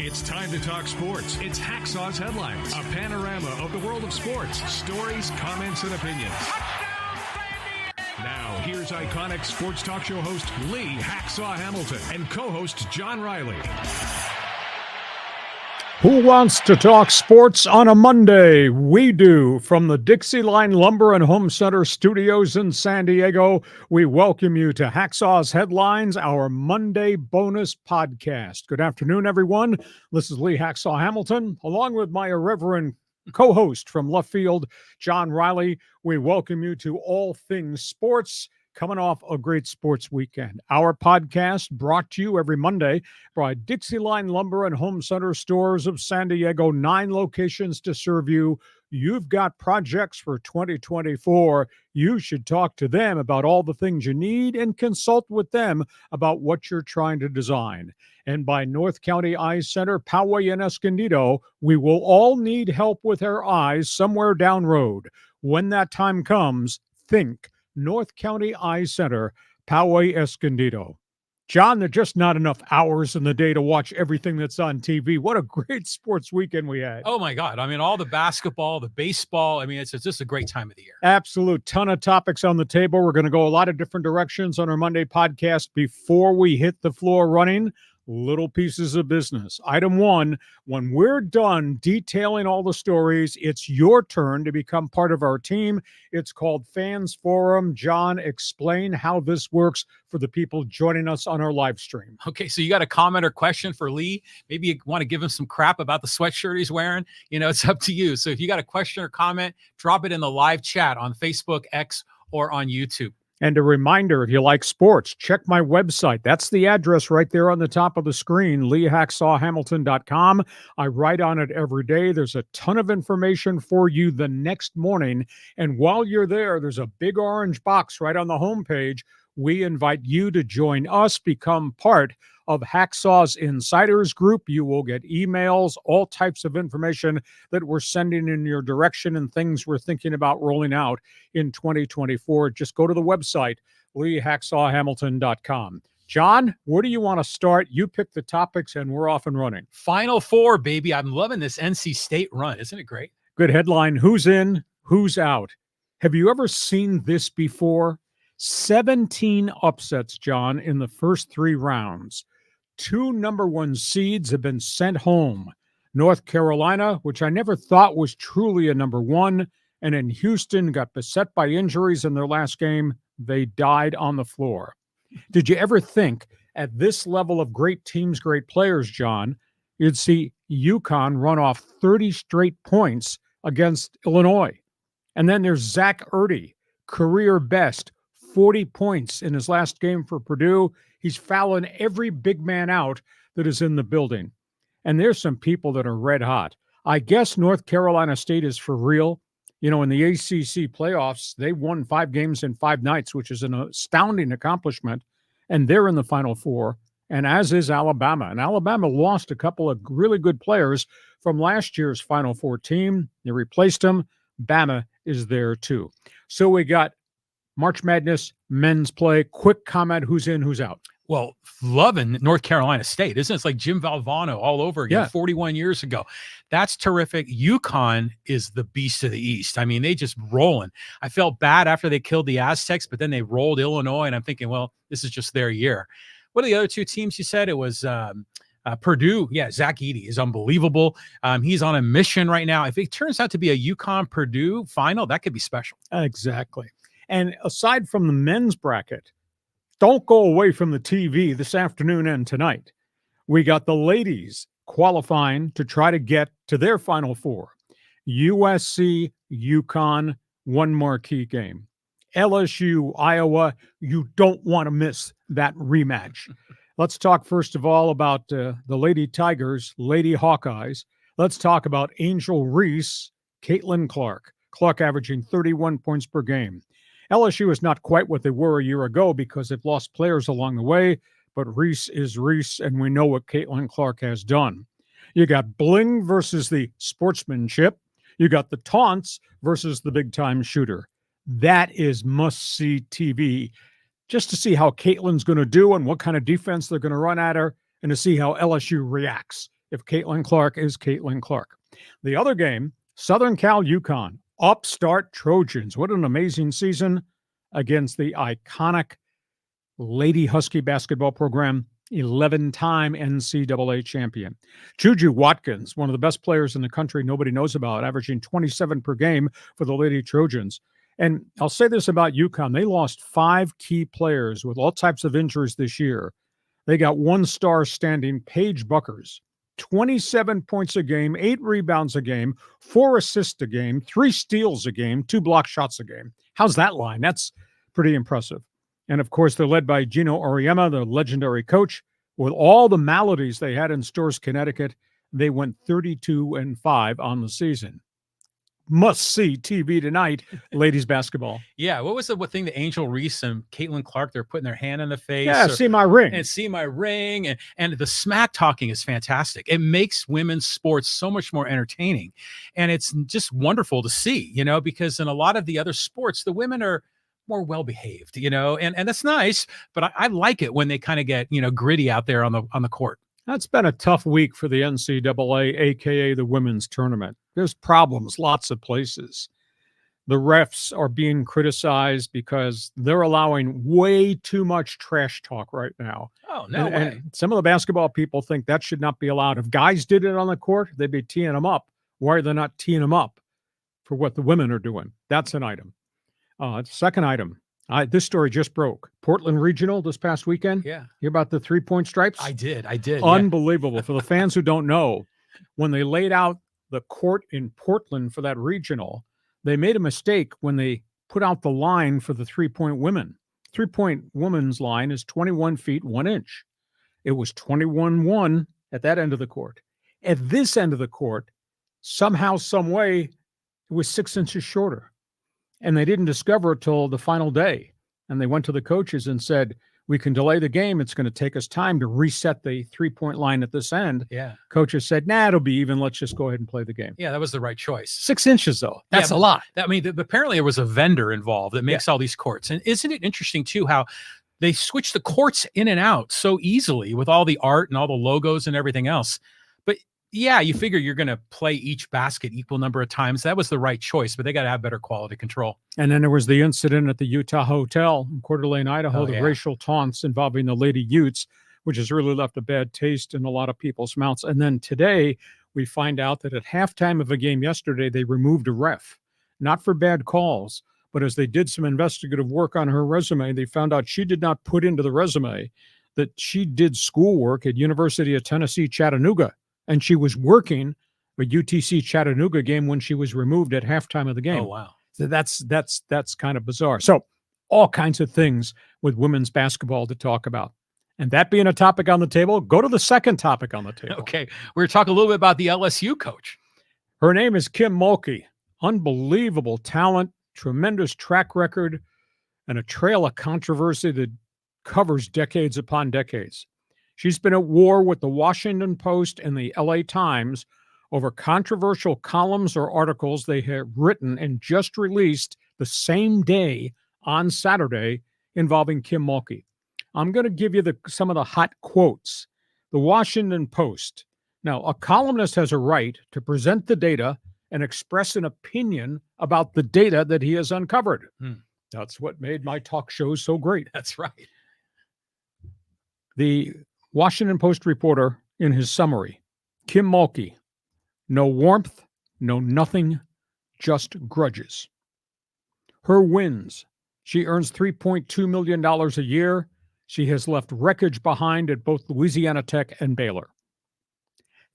It's time to talk sports. It's Hacksaw's Headlines, a panorama of the world of sports, stories, comments, and opinions. Now, here's iconic sports talk show host Lee Hacksaw Hamilton and co-host John Riley. Who wants to talk sports on a Monday? We do. From the DIXILINE Lumber and Home Center studios in San Diego, we welcome you to Hacksaw's Headlines, our Monday bonus podcast. Good afternoon, everyone. This is Lee Hacksaw Hamilton, along with my irreverent co-host from left field, John Riley. We welcome you to all things sports, coming off a great sports weekend. Our podcast brought to you every Monday by DIXILINE Lumber and Home Center stores of San Diego, 9 locations to serve you. You've got projects for 2024. You should talk to them about all the things you need and consult with them about what you're trying to design. And by North County Eye Center, Poway and Escondido, we will all need help with our eyes somewhere down road. When that time comes, think North County Eye Center, Poway, Escondido. John, there's just not enough hours in the day to watch everything that's on TV. What a great sports weekend we had. Oh, my God. I mean, all the basketball, the baseball. I mean, it's just a great time of the year. Absolute ton of topics on the table. We're going to go a lot of different directions on our Monday podcast. Before we hit the floor running, little pieces of business. Item 1, when we're done detailing all the stories, it's your turn to become part of our team. It's called Fans Forum. John, explain how this works for the people joining us on our live stream. Okay, so you got a comment or question for Lee? Maybe you want to give him some crap about the sweatshirt he's wearing. You know, it's up to you. So if you got a question or comment, drop it in the live chat on Facebook, X, or on YouTube. And a reminder, if you like sports, check my website. That's the address right there on the top of the screen, leehacksawhamilton.com. I write on it every day. There's a ton of information for you the next morning. And while you're there, there's a big orange box right on the homepage. We invite you to join us, become part of Hacksaw's Insiders Group. You will get emails, all types of information that we're sending in your direction and things we're thinking about rolling out in 2024. Just go to the website, leehacksawhamilton.com. John, where do you want to start? You pick the topics and we're off and running. Final Four, baby. I'm loving this NC State run. Isn't it great? Good headline. Who's in? Who's out? Have you ever seen this before? 17 upsets, John, in the first 3 rounds. 2 number 1 seeds have been sent home. North Carolina, which I never thought was truly a number 1, and in Houston got beset by injuries in their last game. They died on the floor. Did you ever think at this level of great teams, great players, John, you'd see UConn run off 30 straight points against Illinois? And then there's Zach Ertey, career best, 40 points in his last game for Purdue. He's fouling every big man out that is in the building. And there's some people that are red hot. I guess North Carolina State is for real. You know, in the ACC playoffs, they won 5 games in 5 nights, which is an astounding accomplishment. And they're in the Final Four, and as is Alabama. And Alabama lost a couple of really good players from last year's Final Four team. They replaced them. Bama is there too. So we got March Madness, men's play. Quick comment, who's in, who's out? Well, loving North Carolina State, isn't it? It's like Jim Valvano all over again, 41 years ago. That's terrific. UConn is the beast of the East. I mean, they just rolling. I felt bad after they killed the Aztecs, but then they rolled Illinois, and I'm thinking, well, this is just their year. What are the other 2 teams you said? It was Purdue. Yeah, Zach Edey is unbelievable. He's on a mission right now. If it turns out to be a UConn-Purdue final, that could be special. Exactly. And aside from the men's bracket, don't go away from the TV this afternoon and tonight. We got the ladies qualifying to try to get to their Final Four. USC, UConn, one marquee game. LSU, Iowa, you don't want to miss that rematch. Let's talk first of all about the Lady Tigers, Lady Hawkeyes. Let's talk about Angel Reese, Caitlin Clark. Clark averaging 31 points per game. LSU is not quite what they were a year ago because they've lost players along the way, but Reese is Reese, and we know what Caitlin Clark has done. You got bling versus the sportsmanship. You got the taunts versus the big-time shooter. That is must-see TV, just to see how Caitlin's going to do and what kind of defense they're going to run at her, and to see how LSU reacts. if Caitlin Clark is Caitlin Clark. The other game, Southern Cal UConn, upstart Trojans. What an amazing season against the iconic Lady Husky basketball program, 11-time NCAA champion. Juju Watkins, one of the best players in the country nobody knows about, averaging 27 per game for the Lady Trojans. And I'll say this about UConn. They lost 5 key players with all types of injuries this year. They got one star standing, Paige Buckers, 27 points a game, 8 rebounds a game, 4 assists a game, 3 steals a game, 2 block shots a game. How's that line? That's pretty impressive. And, of course, they're led by Gino Auriemma, the legendary coach. With all the maladies they had in Storrs, Connecticut, they went 32-5 on the season. Must-see TV tonight, ladies basketball. Yeah, what was the thing that Angel Reese and Caitlin Clark, they're putting their hand on the face? Yeah, see my ring. And see my ring. And the smack talking is fantastic. It makes women's sports so much more entertaining. And it's just wonderful to see, because in a lot of the other sports, the women are more well-behaved, and that's nice, but I like it when they kind of get, gritty out there on the court. That's been a tough week for the NCAA, aka the women's tournament. There's problems lots of places. The refs are being criticized because they're allowing way too much trash talk right now. Oh, no way. And some of the basketball people think that should not be allowed. If guys did it on the court, they'd be teeing them up. Why are they not teeing them up for what the women are doing? That's an item. Second item, this story just broke. Portland Regional this past weekend. Yeah. Hear about the 3-point stripes? I did. Unbelievable. Yeah. For the fans who don't know, when they laid out the court in Portland for that regional, they made a mistake when they put out the line for the 3-point women. 3-point women's line is 21 feet, 1 inch. It was 21-1 at that end of the court. At this end of the court, somehow, some way, it was 6 inches shorter. And they didn't discover it till the final day. And they went to the coaches and said, we can delay the game. It's going to take us time to reset the 3-point line at this end. Yeah. Coaches said, nah, it'll be even. Let's just go ahead and play the game. Yeah, that was the right choice. 6 inches, though. That's a lot. Apparently there was a vendor involved that makes all these courts. And isn't it interesting, too, how they switch the courts in and out so easily with all the art and all the logos and everything else? Yeah, you figure you're going to play each basket equal number of times. That was the right choice, but they got to have better quality control. And then there was the incident at the Utah Hotel in Coeur d'Alene, Idaho, the racial taunts involving the Lady Utes, which has really left a bad taste in a lot of people's mouths. And then today we find out that at halftime of a game yesterday, they removed a ref, not for bad calls, but as they did some investigative work on her resume, they found out she did not put into the resume that she did schoolwork at University of Tennessee, Chattanooga. And she was working a UTC Chattanooga game when she was removed at halftime of the game. Oh, wow. So that's kind of bizarre. So all kinds of things with women's basketball to talk about. And that being a topic on the table, go to the second topic on the table. Okay. We're going to talk a little bit about the LSU coach. Her name is Kim Mulkey. Unbelievable talent, tremendous track record, and a trail of controversy that covers decades upon decades. She's been at war with the Washington Post and the LA Times over controversial columns or articles they have written and just released the same day on Saturday involving Kim Mulkey. I'm going to give you some of the hot quotes. The Washington Post. Now, a columnist has a right to present the data and express an opinion about the data that he has uncovered. That's what made my talk shows so great. That's right. The Washington Post reporter in his summary, Kim Mulkey, no warmth, no nothing, just grudges. Her wins, she earns $3.2 million a year. She has left wreckage behind at both Louisiana Tech and Baylor.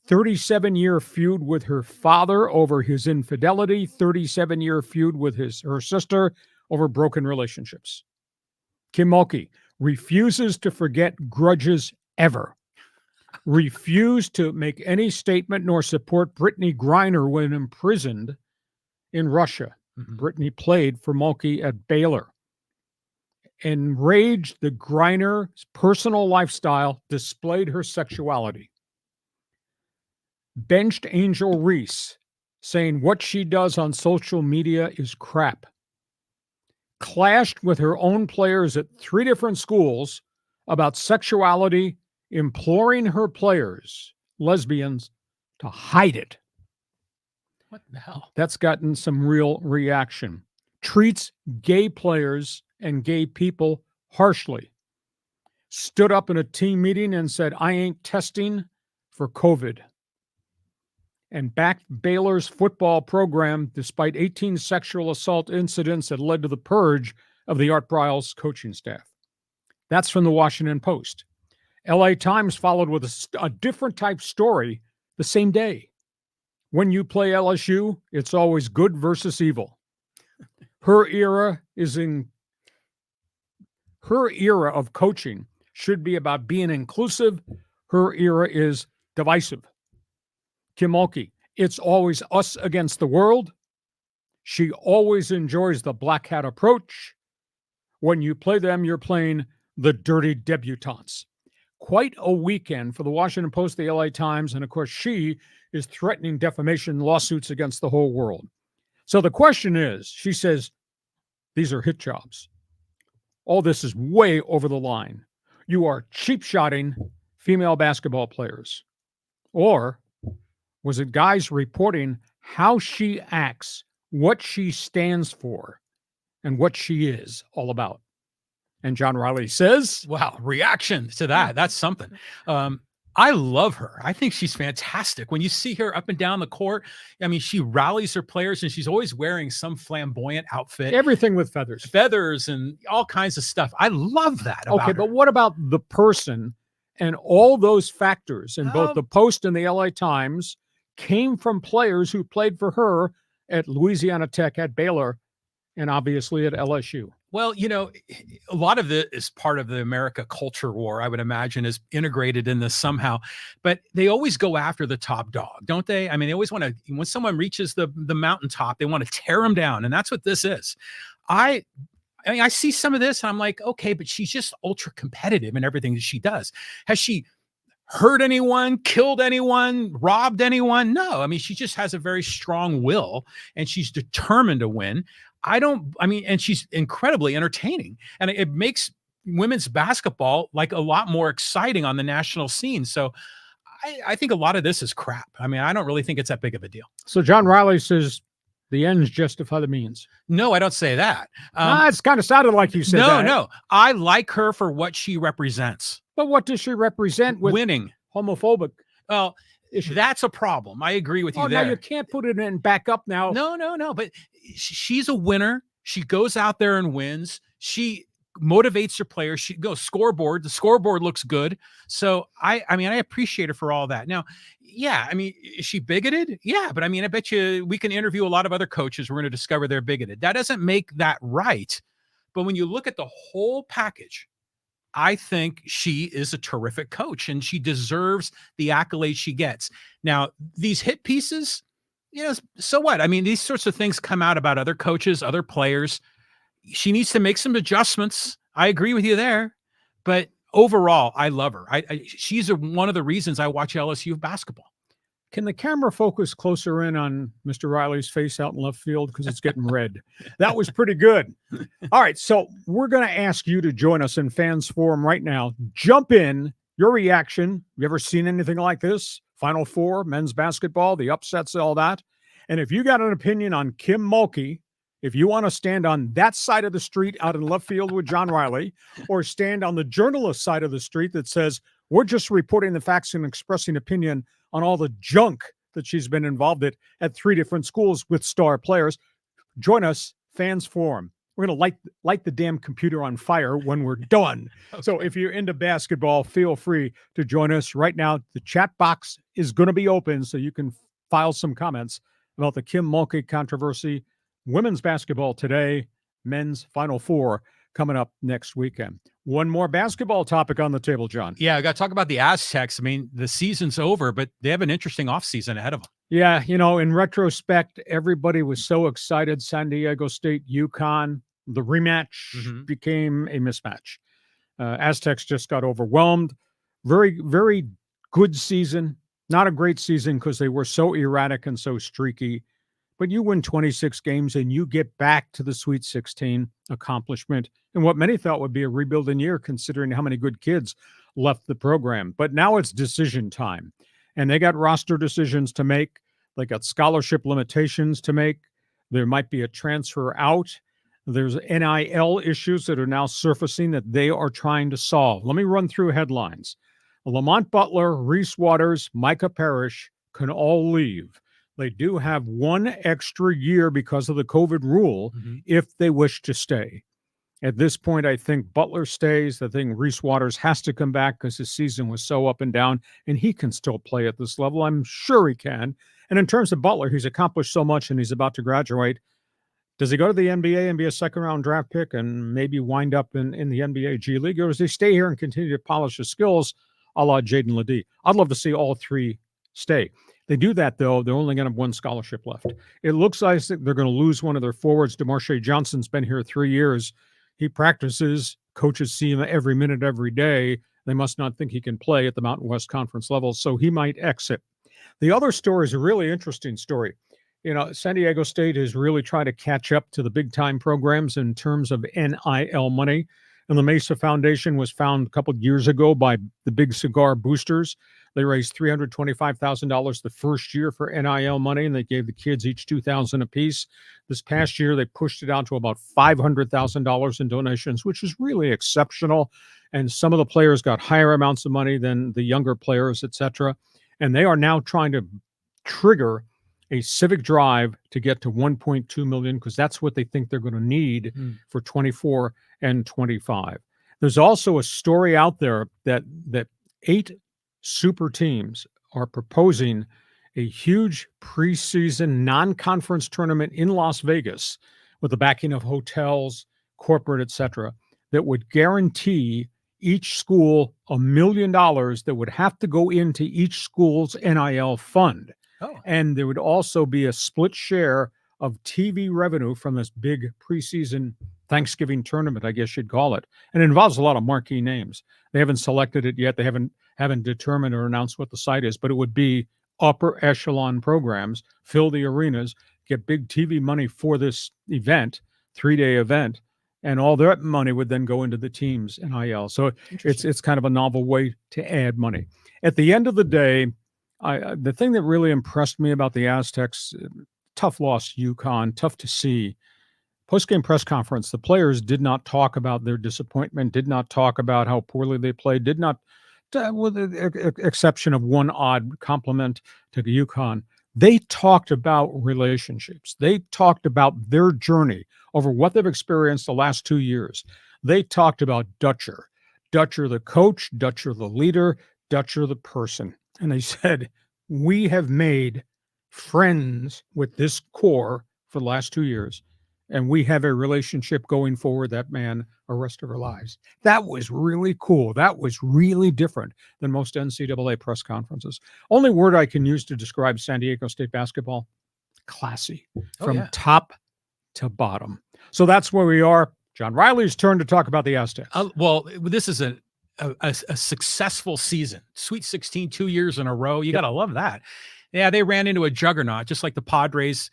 37-year feud with her father over his infidelity, 37-year feud with her sister over broken relationships. Kim Mulkey refuses to forget grudges ever. Refused to make any statement nor support Brittany Griner when imprisoned in Russia. Brittany played for Mulkey at Baylor. Enraged, the Griner's personal lifestyle displayed her sexuality. Benched Angel Reese, saying what she does on social media is crap. Clashed with her own players at 3 different schools about sexuality, imploring her players lesbians to hide it. What the hell? That's gotten some real reaction. Treats gay players and gay people harshly. Stood up in a team meeting and said, I ain't testing for COVID. And backed Baylor's football program despite 18 sexual assault incidents that led to the purge of the Art Briles coaching staff. That's from the Washington Post. LA Times followed with a different type story the same day. When you play LSU, it's always good versus evil. Her era of coaching should be about being inclusive. Her era is divisive. Kim Mulkey, it's always us against the world. She always enjoys the black hat approach. When you play them, you're playing the dirty debutantes. Quite a weekend for the Washington Post, the LA Times, and of course she is threatening defamation lawsuits against the whole world. So the question is, she says, these are hit jobs. All this is way over the line. You are cheap-shotting female basketball players. Or was it guys reporting how she acts, what she stands for, and what she is all about? And John Riley says, wow, reaction to that. That's something. I love her. I think she's fantastic. When you see her up and down the court, I mean, she rallies her players and she's always wearing some flamboyant outfit. Everything with feathers. Feathers and all kinds of stuff. I love that about her. But what about the person and all those factors in both the Post and the LA Times came from players who played for her at Louisiana Tech, at Baylor, and obviously at LSU? Well, you know, a lot of it is part of the America culture war, I would imagine, is integrated in this somehow. But they always go after the top dog, don't they? I mean, they always want to, when someone reaches the mountaintop, they want to tear them down. And that's what this is. I mean, I see some of this and I'm like, okay, but she's just ultra competitive in everything that she does. Has she hurt anyone, killed anyone, robbed anyone? No. I mean, she just has a very strong will and she's determined to win. And she's incredibly entertaining, and it makes women's basketball like a lot more exciting on the national scene. So I think a lot of this is crap. I mean, I don't really think it's that big of a deal. So John Riley says the ends justify the means. No, I don't say that. It's kind of sounded like you said that. No. I like her for what she represents. But what does she represent with winning? Homophobic. Well, that's a problem. I agree with you there. Now you can't put it in back up now. No. But she's a winner. She goes out there and wins. She motivates her players. She goes scoreboard. The scoreboard looks good. So I appreciate her for all that. Now, yeah, I mean, is she bigoted? Yeah, but I mean, I bet you we can interview a lot of other coaches. We're going to discover they're bigoted. That doesn't make that right. But when you look at the whole package, I think she is a terrific coach and she deserves the accolades she gets. Now, these hit pieces, so what? I mean, these sorts of things come out about other coaches, other players. She needs to make some adjustments. I agree with you there. But overall, I love her. She's one of the reasons I watch LSU basketball. Can the camera focus closer in on Mr. Riley's face out in left field? Because it's getting red. That was pretty good. All right, so we're going to ask you to join us in Fans Forum right now. Jump in. Your reaction. You ever seen anything like this? Final Four, men's basketball, the upsets, all that. And if you got an opinion on Kim Mulkey, if you want to stand on that side of the street out in left field with John Riley, or stand on the journalist side of the street that says, we're just reporting the facts and expressing opinion on all the junk that she's been involved at 3 different schools with star players, join us, Fans Forum. We're going to light the damn computer on fire when we're done. Okay. So if you're into basketball, feel free to join us right now. The chat box is going to be open so you can file some comments about the Kim Mulkey controversy, women's basketball today, men's Final Four coming up next weekend. One more basketball topic on the table, John. Yeah, I got to talk about the Aztecs. I mean, the season's over, but they have an interesting offseason ahead of them. Yeah, in retrospect, everybody was so excited. San Diego State, UConn, the rematch became a mismatch. Aztecs just got overwhelmed. Very, very good season. Not a great season because they were so erratic and so streaky. But you win 26 games and you get back to the Sweet 16 accomplishment and what many thought would be a rebuilding year considering how many good kids left the program. But now it's decision time. And they got roster decisions to make. They got scholarship limitations to make. There might be a transfer out. There's NIL issues that are now surfacing that they are trying to solve. Let me run through headlines. Lamont Butler, Reese Waters, Micah Parrish can all leave. They do have one extra year because of the COVID rule if they wish to stay. At this point, I think Butler stays. I think Reese Waters has to come back because his season was so up and down, and he can still play at this level. I'm sure he can. And in terms of Butler, he's accomplished so much, and he's about to graduate. Does he go to the NBA and be a second-round draft pick and maybe wind up in the NBA G League, or does he stay here and continue to polish his skills a la Jaden Ledee? I'd love to see all three stay. They do that, though, they're only going to have one scholarship left. It looks like they're going to lose one of their forwards. DeMarshe Johnson's been here 3 years. He practices, coaches see him every minute, every day. They must not think he can play at the Mountain West Conference level, so he might exit. The other story is a really interesting story. You know, San Diego State has really tried to catch up to the big-time programs in terms of NIL money. And the Mesa Foundation was found a couple of years ago by the Big Cigar Boosters. They raised $325,000 the first year for NIL money, and they gave the kids each $2,000 apiece. This past year, they pushed it out to about $500,000 in donations, which is really exceptional. And some of the players got higher amounts of money than the younger players, etc. And they are now trying to trigger a civic drive to get to 1.2 million because that's what they think they're going to need for 24 and 25. There's also a story out there that 8 super teams are proposing a huge preseason non-conference tournament in Las Vegas with the backing of hotels, corporate, etc., that would guarantee each school $1 million that would have to go into each school's NIL fund. Oh. And there would also be a split share of TV revenue from this big preseason Thanksgiving tournament, I guess you'd call it. And it involves a lot of marquee names. They haven't selected it yet. They haven't determined or announced what the site is, but it would be upper echelon programs, fill the arenas, get big TV money for this event, 3-day event, and all that money would then go into the team's NIL. So it's kind of a novel way to add money. At the end of the day, the thing that really impressed me about the Aztecs, tough loss to UConn, tough to see. Post-game press conference, the players did not talk about their disappointment, did not talk about how poorly they played, did not, with the exception of one odd compliment to UConn, they talked about relationships. They talked about their journey over what they've experienced the last 2 years. They talked about Dutcher the coach, Dutcher the leader, Dutcher the person. And they said, we have made friends with this core for the last 2 years, and we have a relationship going forward, that man, the rest of our lives. That was really cool. That was really different than most NCAA press conferences. Only word I can use to describe San Diego State basketball, classy, from top to bottom. So that's where we are. John Riley's turn to talk about the Aztecs. Well, this is a successful season. Sweet 16, 2 years in a row. You got to love that. Yeah, they ran into a juggernaut, just like the Padres,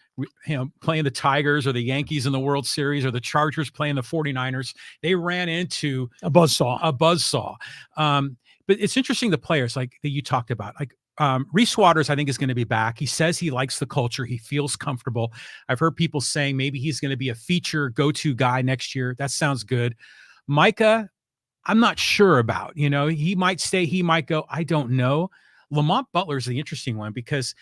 playing the Tigers or the Yankees in the World Series or the Chargers playing the 49ers. They ran into a buzzsaw. But it's interesting, the players like that you talked about, like Reese Waters, I think, is going to be back. He says he likes the culture. He feels comfortable. I've heard people saying maybe he's going to be a feature go-to guy next year. That sounds good. Micah, I'm not sure about. He might stay, he might go. I don't know. Lamont Butler is the interesting one because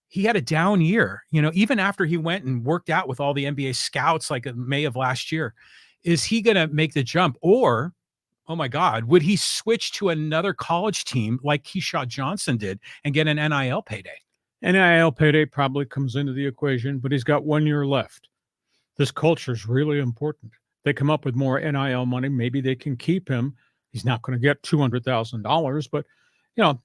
he had a down year, even after he went and worked out with all the NBA scouts like in May of last year. Is he going to make the jump? Or, oh my God, would he switch to another college team like Keyshawn Johnson did and get an NIL payday? NIL payday probably comes into the equation, but he's got 1 year left. This culture is really important. They come up with more NIL money. Maybe they can keep him. He's not going to get $200,000, but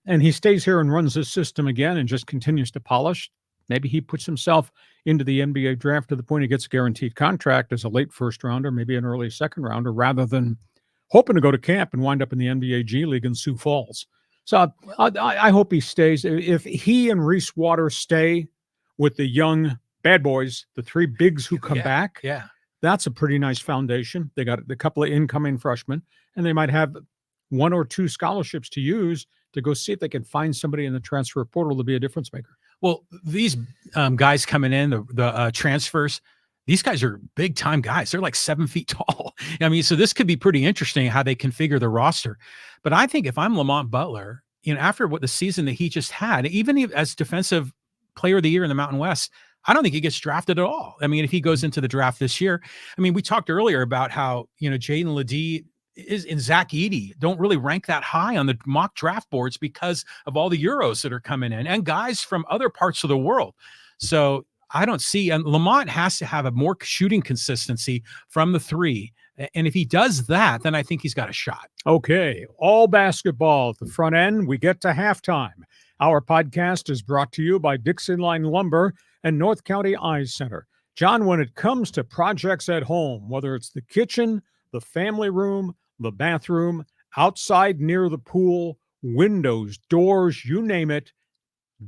and he stays here and runs this system again and just continues to polish. Maybe he puts himself into the NBA draft to the point he gets a guaranteed contract as a late first rounder, maybe an early second rounder, rather than hoping to go to camp and wind up in the NBA G League in Sioux Falls. So I hope he stays. If he and Reese Waters stay with the young bad boys, the 3 bigs who come back, that's a pretty nice foundation. They got a couple of incoming freshmen, and they might have 1 or 2 scholarships to use to go see if they can find somebody in the transfer portal to be a difference maker. Well, these guys coming in, the transfers, these guys are big time guys. They're like 7 feet tall. I mean, so this could be pretty interesting how they configure the roster. But I think if I'm Lamont Butler, after what the season that he just had, even as defensive player of the year in the Mountain West, I don't think he gets drafted at all. I mean, if he goes into the draft this year, I mean, we talked earlier about how, Jaden Ledee and Zach Edey don't really rank that high on the mock draft boards because of all the Euros that are coming in and guys from other parts of the world. So I don't see, and Lamont has to have a more shooting consistency from the three. And if he does that, then I think he's got a shot. Okay. All basketball at the front end. We get to halftime. Our podcast is brought to you by DIXILINE Lumber and North County Eye Center. John, when it comes to projects at home, whether it's the kitchen, the family room, the bathroom, outside near the pool, windows, doors, you name it,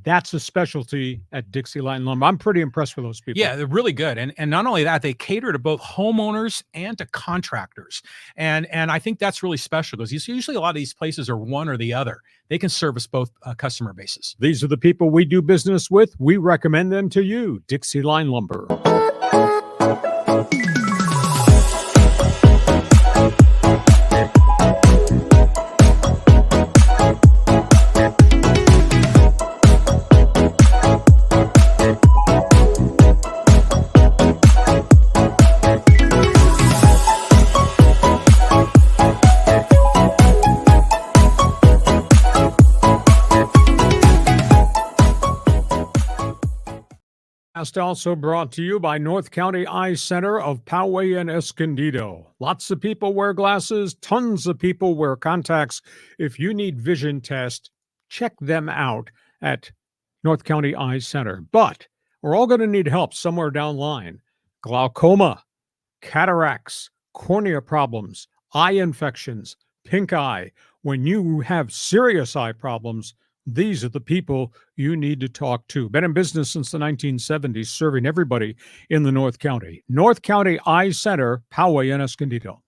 that's a specialty at DIXILINE Lumber. I'm pretty impressed with those people. Yeah, they're really good. And not only that, they cater to both homeowners and to contractors. And I think that's really special because usually a lot of these places are one or the other. They can service both customer bases. These are the people we do business with. We recommend them to you. DIXILINE Lumber. Also brought to you by North County Eye Center of Poway and Escondido. Lots of people wear glasses. Tons of people wear contacts. If you need vision test, check them out at North County Eye Center. But we're all going to need help somewhere down the line. Glaucoma, cataracts, cornea problems, eye infections, pink eye. When you have serious eye problems, these are the people you need to talk to. Been in business since the 1970s, serving everybody in the North County. North County Eye Center, Poway and Escondido.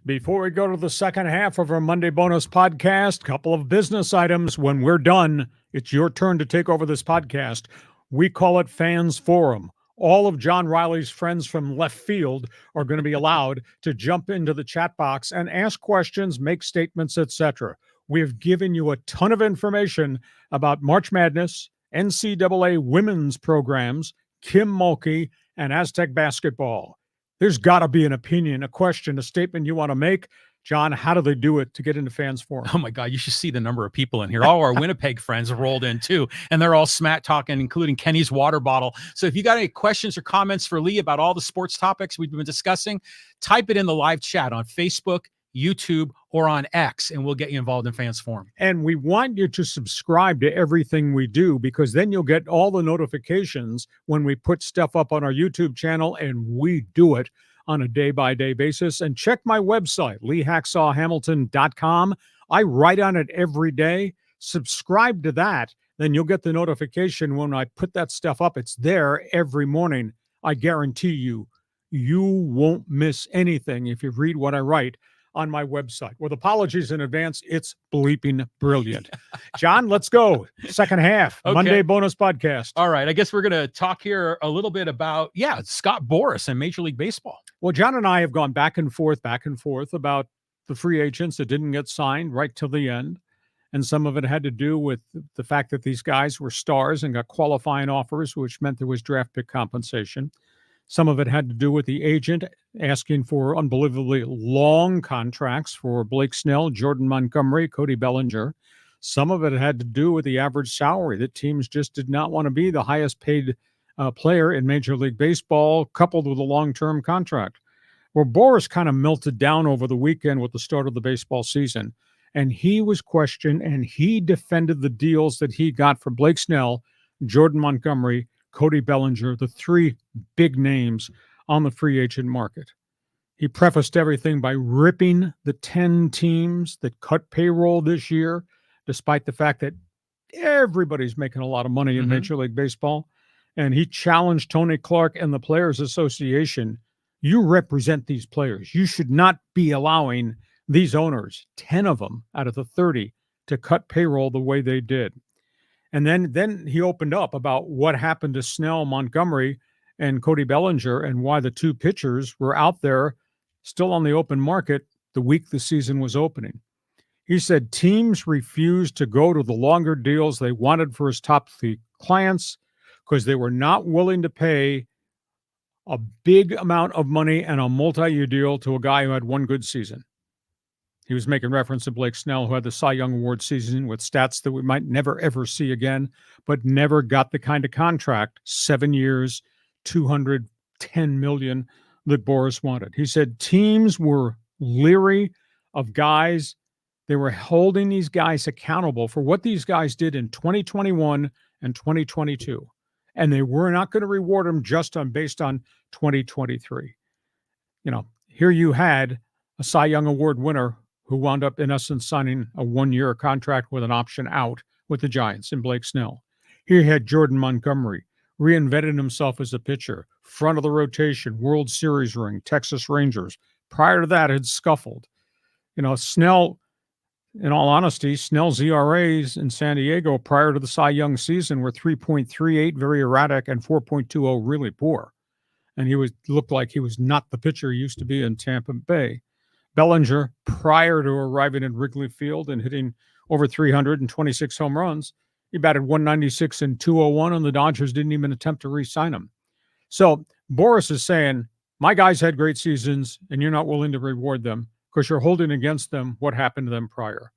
Before we go to the second half of our Monday bonus podcast, couple of business items. When we're done, it's your turn to take over this podcast. We call it Fans Forum. All of John Riley's friends from left field are going to be allowed to jump into the chat box and ask questions, make statements, etc. We have given you a ton of information about March Madness, NCAA women's programs, Kim Mulkey, and Aztec basketball. There's got to be an opinion, a question, a statement you want to make. John, how do they do it to get into Fans Forum? Oh, my God. You should see the number of people in here. All our Winnipeg friends rolled in, too. And they're all smack talking, including Kenny's water bottle. So if you got any questions or comments for Lee about all the sports topics we've been discussing, type it in the live chat on Facebook, YouTube, or on X, and we'll get you involved in Fans Forum. And we want you to subscribe to everything we do, because then you'll get all the notifications when we put stuff up on our YouTube channel, and we do it on a day-by-day basis. And check my website, leehacksawhamilton.com. I write on it every day. Subscribe to that, then you'll get the notification when I put that stuff up. It's there every morning. I guarantee you, you won't miss anything if you read what I write on my website. With apologies in advance, it's bleeping brilliant. John, let's go. Second half, okay. Monday bonus podcast. All right. I guess we're going to talk here a little bit about, Scott Boras and Major League Baseball. Well, John and I have gone back and forth about the free agents that didn't get signed right till the end. And some of it had to do with the fact that these guys were stars and got qualifying offers, which meant there was draft pick compensation. Some of it had to do with the agent asking for unbelievably long contracts for Blake Snell, Jordan Montgomery, Cody Bellinger. Some of it had to do with the average salary that teams just did not want to be the highest paid player in Major League Baseball, coupled with a long-term contract. Well, Boras kind of melted down over the weekend with the start of the baseball season. and he was questioned, and he defended the deals that he got for Blake Snell, Jordan Montgomery, Cody Bellinger, the three big names on the free agent market. He prefaced everything by ripping the 10 teams that cut payroll this year, despite the fact that everybody's making a lot of money in Major League Baseball. And he challenged Tony Clark and the Players Association. You represent these players. You should not be allowing these owners, 10 of them out of the 30, to cut payroll the way they did. And then he opened up about what happened to Snell, Montgomery, and Cody Bellinger, and why the two pitchers were out there still on the open market the week the season was opening. He said teams refused to go to the longer deals they wanted for his top three clients because they were not willing to pay a big amount of money and a multi-year deal to a guy who had one good season. He was making reference to Blake Snell, who had the Cy Young Award season with stats that we might never, ever see again, but never got the kind of contract, 7 years, $210 million, that Boras wanted. He said teams were leery of guys. They were holding these guys accountable for what these guys did in 2021 and 2022. And they were not going to reward them just based on 2023. You know, here you had a Cy Young Award winner who wound up, in essence, signing a one-year contract with an option out with the Giants in Blake Snell. Here you had Jordan Montgomery, reinvented himself as a pitcher, front of the rotation, World Series ring, Texas Rangers. Prior to that, had scuffled. You know, Snell, in all honesty, Snell's ERAs in San Diego prior to the Cy Young season were 3.38, very erratic, and 4.20, really poor. And he looked like he was not the pitcher he used to be in Tampa Bay. Bellinger, prior to arriving in Wrigley Field and hitting over 326 home runs, he batted 196 and 201, and the Dodgers didn't even attempt to re-sign him. So Boras is saying, my guys had great seasons, and you're not willing to reward them because you're holding against them what happened to them prior.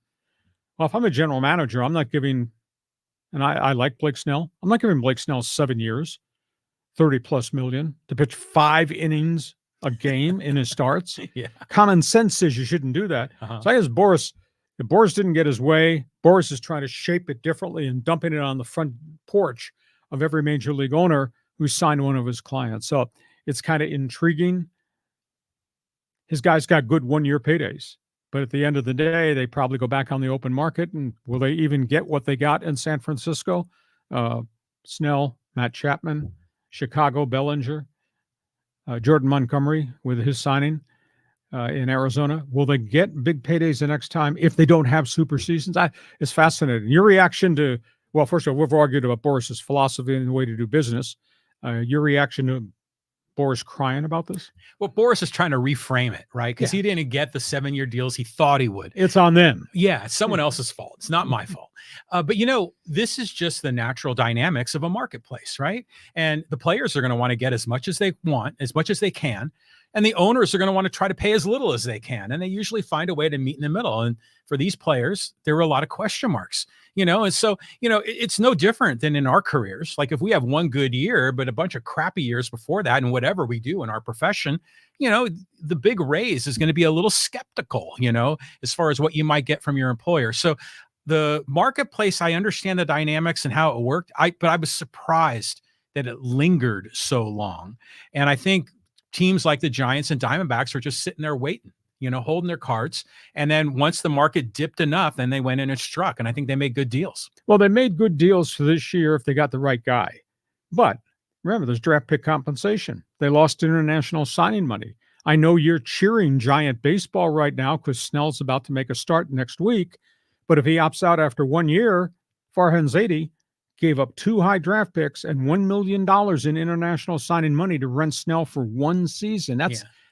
Well, if I'm a general manager, I'm not giving, and I like Blake Snell, I'm not giving Blake Snell 7 years, 30+ million to pitch 5 innings a game in his starts. Yeah. Common sense says you shouldn't do that. So I guess Boras, if Boras didn't get his way, Boras is trying to shape it differently and dumping it on the front porch of every major league owner who signed one of his clients. So it's kind of intriguing. His guys got good one-year paydays, but at the end of the day, they probably go back on the open market. And will they even get what they got in San Francisco? Snell, Matt Chapman, Chicago, Bellinger, Jordan Montgomery with his signing in Arizona. Will they get big paydays the next time if they don't have super seasons? It's fascinating. Your reaction to, well, first of all, we've argued about Boras's philosophy and the way to do business. Your reaction to Boras crying about this? Well, Boras is trying to reframe it, right? Because he didn't get the 7-year deals he thought he would. It's on them. Yeah, it's someone else's fault. It's not my fault. But, you know, this is just the natural dynamics of a marketplace, right? And the players are going to want to get as much as they want, as much as they can. And the owners are going to want to try to pay as little as they can. And they usually find a way to meet in the middle. And for these players, there were a lot of question marks, you know? And so, you know, it's no different than in our careers. Like if we have one good year, but a bunch of crappy years before that, and whatever we do in our profession, you know, the big raise is going to be a little skeptical, you know, as far as what you might get from your employer. So the marketplace, I understand the dynamics and how it worked. But I was surprised that it lingered so long. And I think teams like the Giants and Diamondbacks are just sitting there waiting, you know, holding their cards. And then once the market dipped enough, then they went in and struck. And I think they made good deals. Well, they made good deals for this year if they got the right guy. But remember, there's draft pick compensation. They lost international signing money. I know you're cheering Giant baseball right now because Snell's about to make a start next week. But if he opts out after 1 year, Farhan Zaidi gave up 2 high draft picks and $1 million in international signing money to rent Snell for 1 season.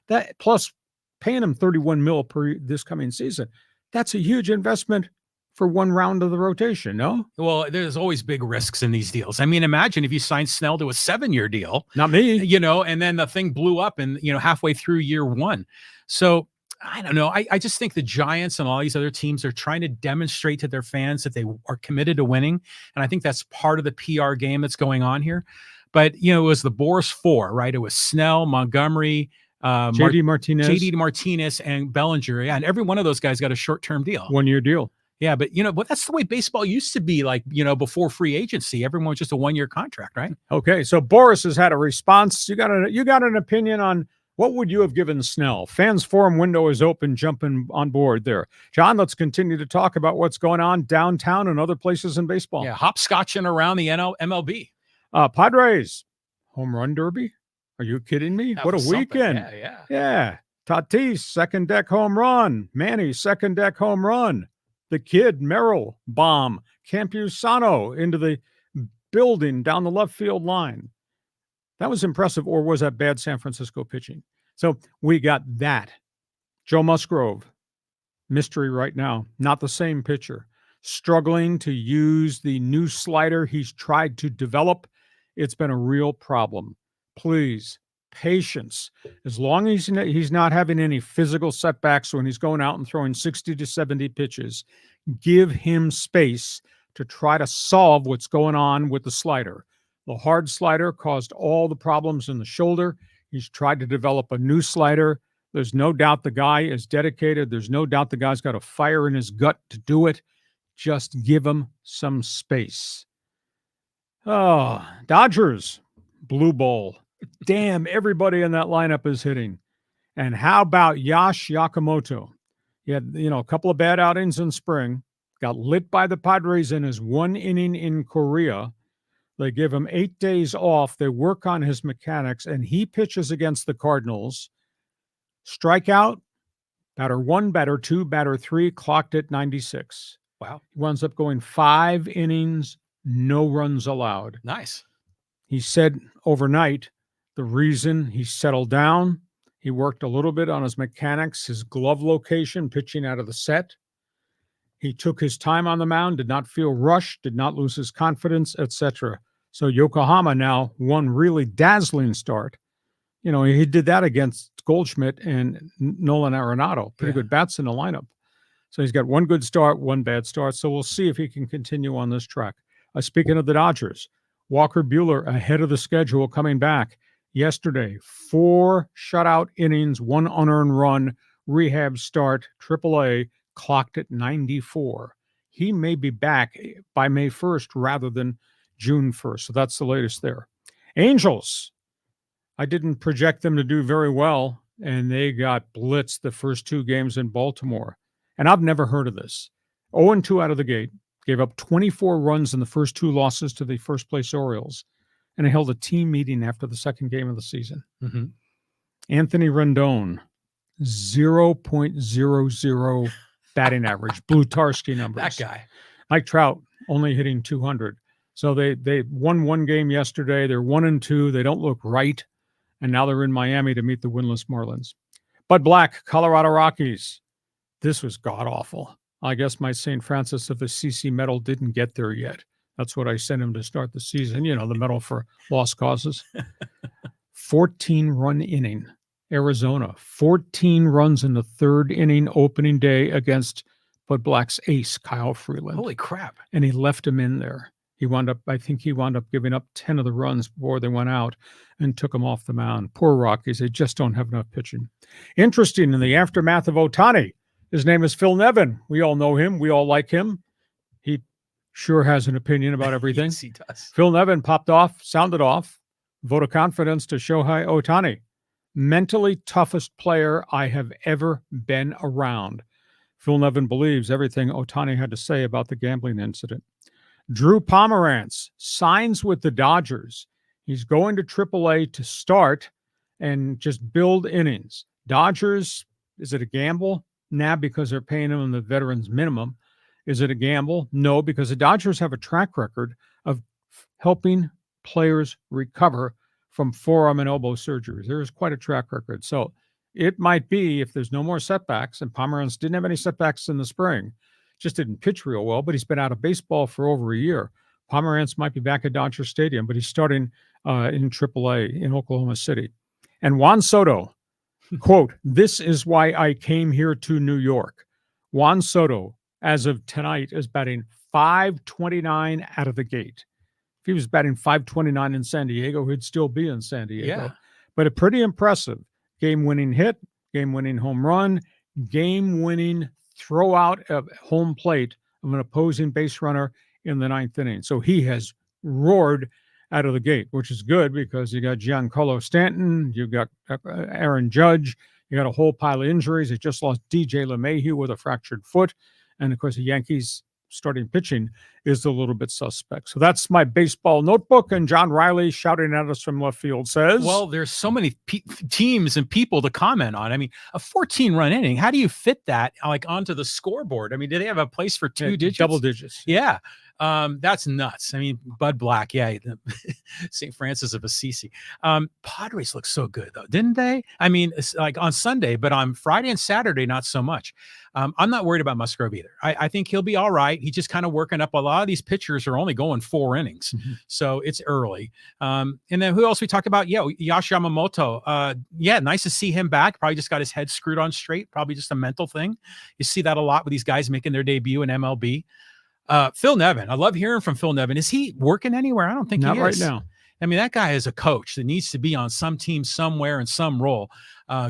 That plus paying him $31 million per this coming season. That's a huge investment for 1 round of the rotation, no? Well, there's always big risks in these deals. I mean, imagine if you signed Snell to a 7-year deal. Not me. You know, and then the thing blew up and, you know, halfway through year 1. So I don't know. I just think the Giants and all these other teams are trying to demonstrate to their fans that they are committed to winning. And I think that's part of the PR game that's going on here. But, you know, it was the Boras 4, right? It was Snell, Montgomery, JD Martinez. JD Martinez and Bellinger. Yeah, and every one of those guys got a short-term deal. 1-year deal. Yeah, but that's the way baseball used to be, like, before free agency. Everyone was just a 1-year contract, right? Okay, so Boras has had a response. You got an opinion on what would you have given Snell? Fans forum window is open, jumping on board there. John, let's continue to talk about what's going on downtown and other places in baseball. Yeah, hopscotching around the MLB. Padres, home run derby? Are you kidding me? That What a was something. weekend. Yeah. Tatis, second deck home run. Manny, second deck home run. The kid, Merrill, bomb. Campusano into the building down the left field line. That was impressive, or was that bad San Francisco pitching? So we got that. Joe Musgrove, mystery right now. Not the same pitcher. Struggling to use the new slider he's tried to develop. It's been a real problem. Please, patience. As long as he's not having any physical setbacks when he's going out and throwing 60 to 70 pitches, give him space to try to solve what's going on with the slider. The hard slider caused all the problems in the shoulder. He's tried to develop a new slider. There's no doubt the guy is dedicated. There's no doubt the guy's got a fire in his gut to do it. Just give him some space. Oh, Dodgers, blue ball. Damn, everybody in that lineup is hitting. And how about Yash Yakamoto? He had, a couple of bad outings in spring. Got lit by the Padres in his 1 inning in Korea. They give him 8 days off. They work on his mechanics, and he pitches against the Cardinals. Strikeout, batter 1, batter 2, batter 3, clocked at 96. Wow. He winds up going 5 innings, no runs allowed. Nice. He said overnight the reason he settled down, he worked a little bit on his mechanics, his glove location, pitching out of the set. He took his time on the mound, did not feel rushed, did not lose his confidence, etc. So Yokohama now, one really dazzling start. He did that against Goldschmidt and Nolan Arenado. Pretty good bats in the lineup. So he's got 1 good start, 1 bad start. So we'll see if he can continue on this track. Speaking of the Dodgers, Walker Buehler ahead of the schedule coming back. Yesterday, 4 shutout innings, 1 unearned run, rehab start, AAA, clocked at 94. He may be back by May 1st rather than June 1st. So that's the latest there. Angels, I didn't project them to do very well, and they got blitzed the first 2 games in Baltimore. And I've never heard of this. 0-2 out of the gate, gave up 24 runs in the first 2 losses to the first-place Orioles, and they held a team meeting after the second game of the season. Mm-hmm. Anthony Rendon, 0.00 batting average, Blutarski numbers. That guy. Mike Trout only hitting 200. So they won 1 game yesterday. They're 1-2. They don't look right. And now they're in Miami to meet the winless Marlins. Bud Black, Colorado Rockies. This was god-awful. I guess my St. Francis of Assisi medal didn't get there yet. That's what I sent him to start the season. The medal for lost causes. 14-run inning. Arizona, 14 runs in the 3rd inning opening day against Bud Black's ace, Kyle Freeland. Holy crap. And he left him in there. I think he wound up giving up 10 of the runs before they went out and took him off the mound. Poor Rockies. They just don't have enough pitching. Interesting, in the aftermath of Ohtani, his name is Phil Nevin. We all know him. We all like him. He sure has an opinion about everything. Yes, he does. Phil Nevin sounded off, vote of confidence to Shohei Ohtani. Mentally toughest player I have ever been around. Phil Nevin believes everything Ohtani had to say about the gambling incident. Drew Pomeranz signs with the Dodgers. He's going to AAA to start and just build innings. Dodgers, is it a gamble? Nah, because they're paying him the veterans minimum. Is it a gamble? No, because the Dodgers have a track record of helping players recover from forearm and elbow surgeries. There is quite a track record. So it might be, if there's no more setbacks, and Pomeranz didn't have any setbacks in the spring, just didn't pitch real well, but he's been out of baseball for over a year. Pomeranz might be back at Dodger Stadium, but he's starting in AAA in Oklahoma City. And Juan Soto, quote, "This is why I came here to New York." Juan Soto, as of tonight, is batting .529 out of the gate. If he was batting .529 in San Diego, he'd still be in San Diego. Yeah. But a pretty impressive. game-winning hit, game-winning home run, game-winning throw out of home plate of an opposing base runner in the 9th inning. So he has roared out of the gate, which is good because you got Giancarlo Stanton, you got Aaron Judge, you got a whole pile of injuries. They just lost DJ LeMahieu with a fractured foot. And, of course, the Yankees starting pitching is a little bit suspect. So that's my baseball notebook. And John Riley shouting at us from left field says, well, there's so many teams and people to comment on. I mean, a 14-run inning, how do you fit that like onto the scoreboard? I mean, do they have a place for two digits? Double digits. Yeah. That's nuts. I mean, Bud Black, yeah, St. Francis of Assisi. Padres look so good, though, didn't they? I mean, it's like on Sunday, but on Friday and Saturday, not so much. I'm not worried about Musgrove either. I think he'll be all right. He's just kind of working up. A lot of these pitchers are only going 4 innings, so it's early. And then who else we talked about? Yeah, Yash Yamamoto. Yeah, nice to see him back. Probably just got his head screwed on straight. Probably just a mental thing. You see that a lot with these guys making their debut in MLB. Phil Nevin. I love hearing from Phil Nevin. Is he working anywhere? I don't think Not he is. right now. I mean, that guy is a coach that needs to be on some team somewhere in some role.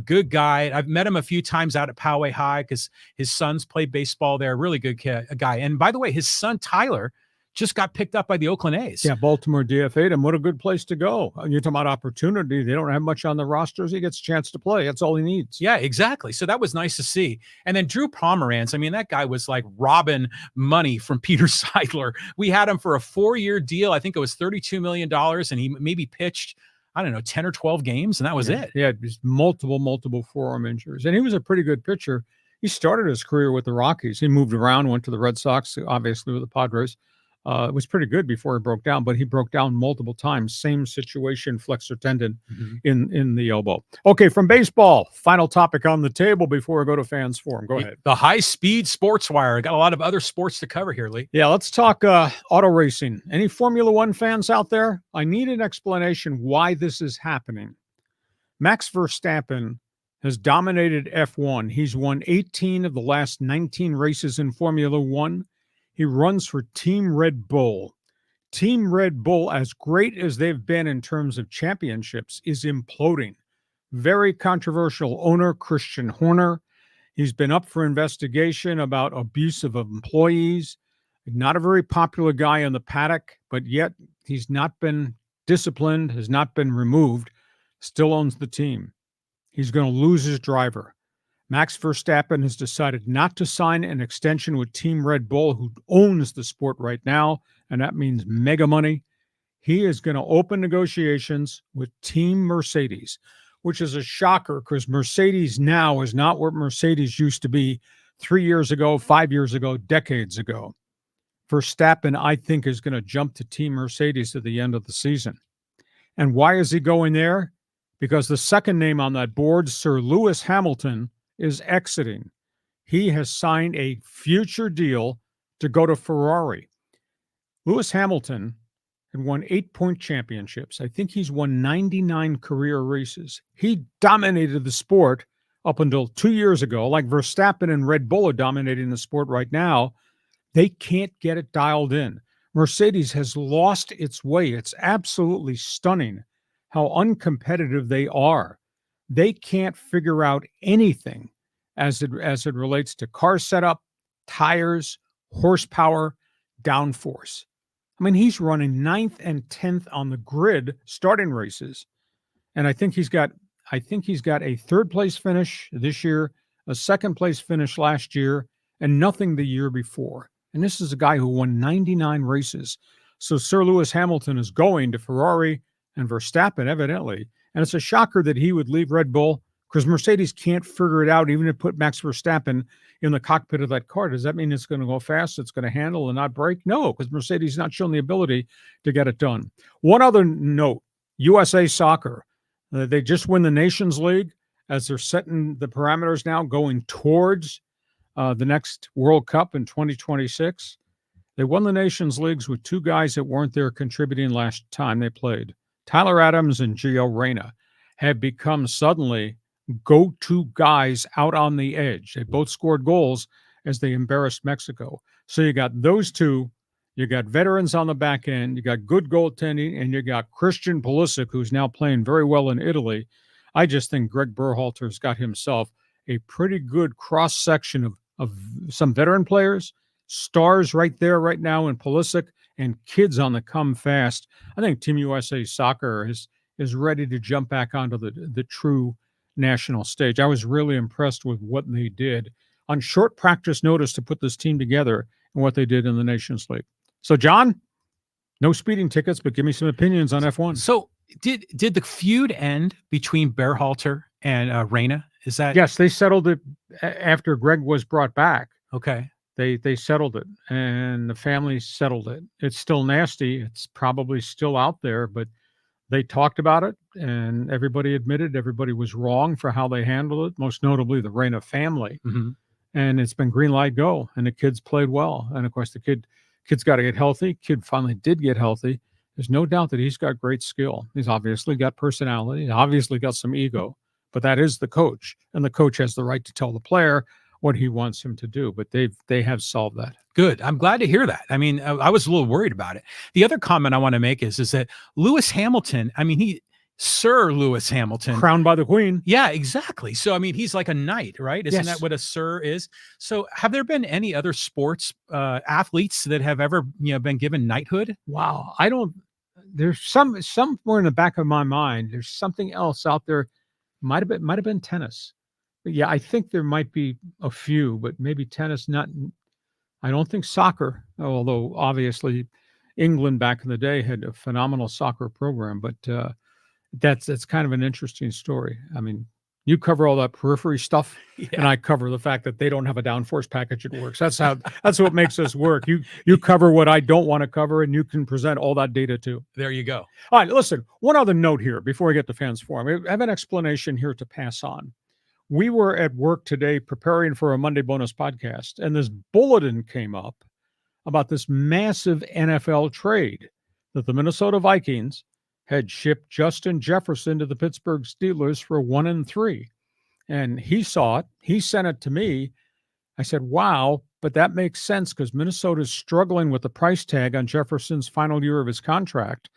Good guy. I've met him a few times out at Poway High because his sons play baseball there. Really good guy. And by the way, his son, Tyler, just got picked up by the Oakland A's. Yeah, Baltimore DFA'd him. What a good place to go. You're talking about opportunity. They don't have much on the rosters. He gets a chance to play. That's all he needs. Yeah, exactly. So that was nice to see. And then Drew Pomeranz, I mean, that guy was like robbing money from Peter Seidler. We had him for a 4-year deal. I think it was $32 million, and he maybe pitched, I don't know, 10 or 12 games, and that was it. Yeah, just multiple forearm injuries. And he was a pretty good pitcher. He started his career with the Rockies. He moved around, went to the Red Sox, obviously with the Padres. It was pretty good before he broke down, but he broke down multiple times. Same situation, flexor tendon in the elbow. Okay, from baseball, final topic on the table before we go to Fans Forum. Go ahead. The high-speed sports wire. Got a lot of other sports to cover here, Lee. Yeah, let's talk auto racing. Any Formula One fans out there? I need an explanation why this is happening. Max Verstappen has dominated F1. He's won 18 of the last 19 races in Formula One. He runs for Team Red Bull. Team Red Bull, as great as they've been in terms of championships, is imploding. Very controversial owner, Christian Horner. He's been up for investigation about abuse of employees. Not a very popular guy in the paddock, but yet he's not been disciplined, has not been removed, still owns the team. He's going to lose his driver. Max Verstappen has decided not to sign an extension with Team Red Bull, who owns the sport right now, and that means mega money. He is going to open negotiations with Team Mercedes, which is a shocker because Mercedes now is not what Mercedes used to be 3 years ago, 5 years ago, decades ago. Verstappen, I think, is going to jump to Team Mercedes at the end of the season. And why is he going there? Because the second name on that board, Sir Lewis Hamilton, is exiting. He has signed a future deal to go to Ferrari. Lewis Hamilton had won 8-point championships. I think he's won 99 career races. He dominated the sport up until 2 years ago. Like Verstappen and Red Bull are dominating the sport right now. They can't get it dialed in. Mercedes has lost its way. It's absolutely stunning how uncompetitive they are. They can't figure out anything as it relates to car setup, tires, horsepower, downforce. I mean, he's running 9th and 10th on the grid starting races. And I think he's got a third place finish this year, a second place finish last year, and nothing the year before. And this is a guy who won 99 races. So Sir Lewis Hamilton is going to Ferrari and Verstappen, evidently. And it's a shocker that he would leave Red Bull because Mercedes can't figure it out, even to put Max Verstappen in the cockpit of that car. Does that mean it's going to go fast, it's going to handle and not brake? No, because Mercedes has not shown the ability to get it done. One other note, USA Soccer. They just win the Nations League as they're setting the parameters now going towards the next World Cup in 2026. They won the Nations Leagues with two guys that weren't there contributing last time they played. Tyler Adams and Gio Reyna have become suddenly go-to guys out on the edge. They both scored goals as they embarrassed Mexico. So you got those two, you got veterans on the back end, you got good goaltending, and you got Christian Pulisic, who's now playing very well in Italy. I just think Greg Berhalter's got himself a pretty good cross-section of some veteran players, stars right there right now in Pulisic, and kids on the come fast. I think Team USA Soccer is ready to jump back onto the true national stage. I was really impressed with what they did on short practice notice to put this team together and what they did in the Nations League. So, John, no speeding tickets, but give me some opinions on F1. So did the feud end between Berhalter and Reina? Is that? Yes, they settled it after Greg was brought back. Okay. They settled it, and the family settled it. It's still nasty. It's probably still out there, but they talked about it, and everybody admitted everybody was wrong for how they handled it, most notably the Reina family. Mm-hmm. And it's been green light go, and the kids played well. And, of course, the kid's got to get healthy. Kid finally did get healthy. There's no doubt that he's got great skill. He's obviously got personality. He's obviously got some ego, but that is the coach, and the coach has the right to tell the player what he wants him to do, but they have solved that. Good. I'm glad to hear that. I mean, I was a little worried about it. The other comment I want to make is that Lewis Hamilton, I mean, Sir Lewis Hamilton. Crowned by the Queen. Yeah, exactly. So, I mean, he's like a knight, right? Isn't that what a sir is? So have there been any other sports athletes that have ever, been given knighthood? Wow. There's somewhere in the back of my mind, there's something else out there. Might have been tennis. But yeah, I think there might be a few, but maybe tennis, not. I don't think soccer, although obviously England back in the day had a phenomenal soccer program, but that's kind of an interesting story. I mean, you cover all that periphery stuff, and I cover the fact that they don't have a downforce package that works. That's what makes us work. You cover what I don't want to cover, and you can present all that data too. There you go. All right, listen, one other note here before we get to Fans Forum. I have an explanation here to pass on. We were at work today preparing for a Monday bonus podcast, and this bulletin came up about this massive NFL trade that the Minnesota Vikings had shipped Justin Jefferson to the Pittsburgh Steelers for 1 and 3. And he saw it. He sent it to me. I said, wow, but that makes sense because Minnesota's struggling with the price tag on Jefferson's final year of his contract.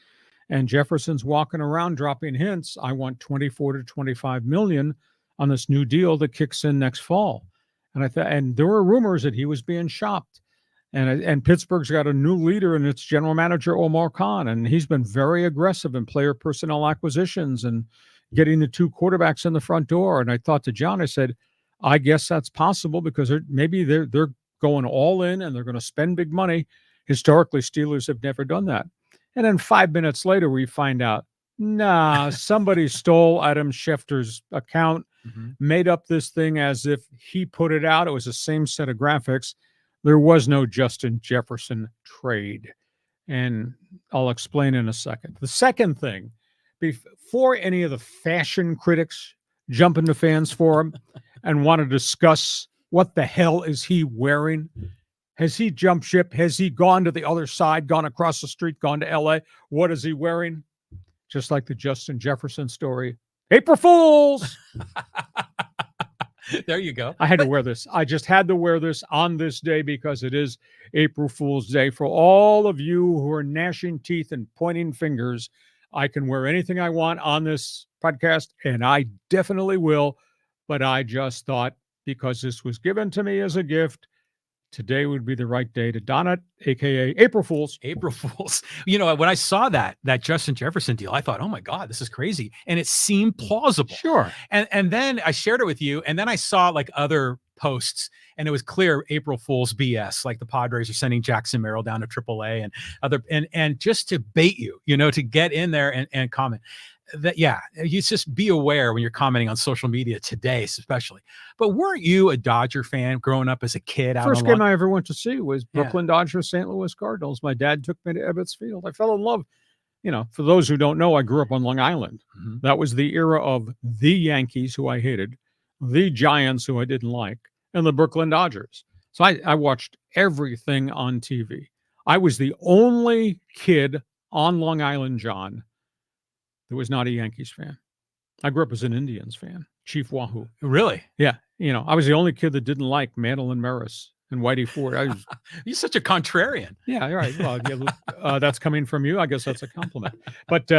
And Jefferson's walking around dropping hints. I want 24 to 25 million on this new deal that kicks in next fall. And there were rumors that he was being shopped. And Pittsburgh's got a new leader, and it's general manager Omar Khan, and he's been very aggressive in player personnel acquisitions and getting the 2 quarterbacks in the front door. And I thought to John, I said, I guess that's possible because maybe they're going all in and they're going to spend big money. Historically, Steelers have never done that. And then 5 minutes later, we find out, somebody stole Adam Schefter's account, made up this thing as if he put it out. It was the same set of graphics. There was no Justin Jefferson trade. And I'll explain in a second. The second thing, before any of the fashion critics jump into Fans Forum and want to discuss what the hell is he wearing, has he jumped ship? Has he gone to the other side, gone across the street, gone to LA? What is he wearing? Just like the Justin Jefferson story. April Fools! There you go. I had to wear this. I just had to wear this on this day because it is April Fool's Day. For all of you who are gnashing teeth and pointing fingers, I can wear anything I want on this podcast, and I definitely will. But I just thought because this was given to me as a gift, today would be the right day to don it, a.k.a. April Fools. April Fools. When I saw that Justin Jefferson deal, I thought, oh, my God, this is crazy. And it seemed plausible. Sure. And then I shared it with you, and then I saw like other posts, and it was clear April Fool's BS, like the Padres are sending Jackson Merrill down to AAA and just to bait you, to get in there and comment. That you just be aware when you're commenting on social media today, especially. But weren't you a Dodger fan growing up as a kid? First game I ever went to see was Brooklyn Dodgers, St. Louis Cardinals. My dad took me to Ebbets Field. I fell in love. For those who don't know, I grew up on Long Island. That was the era of the Yankees, who I hated, the Giants, who I didn't like, and the Brooklyn Dodgers. So I watched everything on TV. I was the only kid on Long Island, John, who was not a Yankees fan. I grew up as an Indians fan, Chief Wahoo. Really? Yeah. I was the only kid that didn't like Madeline Maris and Whitey Ford. You're such a contrarian. Yeah, you're right. Well, that's coming from you. I guess that's a compliment. But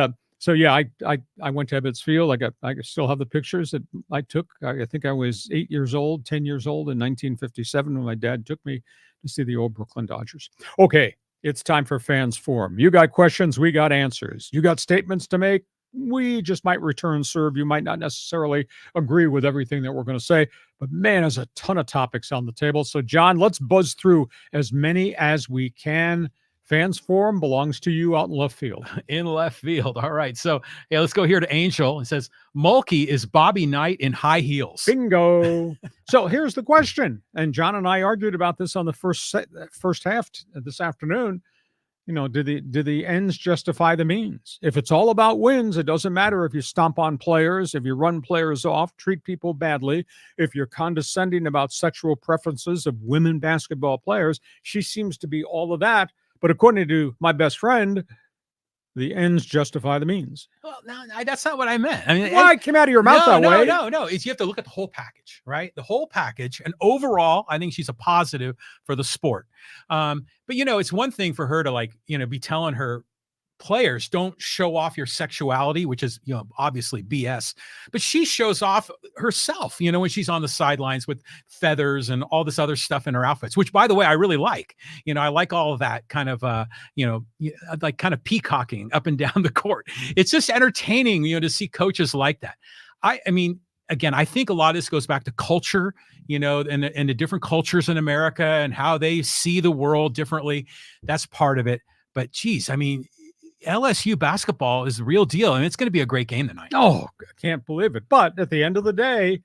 So yeah, I went to Ebbets Field. I still have the pictures that I took. I think I was 10 years old in 1957 when my dad took me to see the old Brooklyn Dodgers. Okay, it's time for Fans Forum. You got questions, we got answers. You got statements to make, we just might return serve. You might not necessarily agree with everything that we're going to say, but man, there's a ton of topics on the table. So John, let's buzz through as many as we can. Fans Forum belongs to you out in left field. In left field. All right. So, yeah, let's go here to Angel. It says, Mulkey is Bobby Knight in high heels. Bingo. So here's the question. And John and I argued about this on the first half this afternoon. You know, do the ends justify the means? If it's all about wins, it doesn't matter if you stomp on players, if you run players off, treat people badly, if you're condescending about sexual preferences of women basketball players. She seems to be all of that. But according to my best friend, the ends justify the means. Well, no, that's not what I meant. I mean, why it came out of your mouth that way? No. It's you have to look at the whole package, right? The whole package. And overall, I think she's a positive for the sport. But, you know, it's one thing for her to be telling her players don't show off your sexuality, which is, obviously BS, but she shows off herself, when she's on the sidelines with feathers and all this other stuff in her outfits, which, by the way, I really like. I like all of that kind of, like kind of peacocking up and down the court. It's just entertaining, to see coaches like that. I mean, again, I think a lot of this goes back to culture, and the different cultures in America and how they see the world differently. That's part of it. But geez, I mean, LSU basketball is the real deal, and it's going to be a great game tonight. Oh, I can't believe it. But at the end of the day,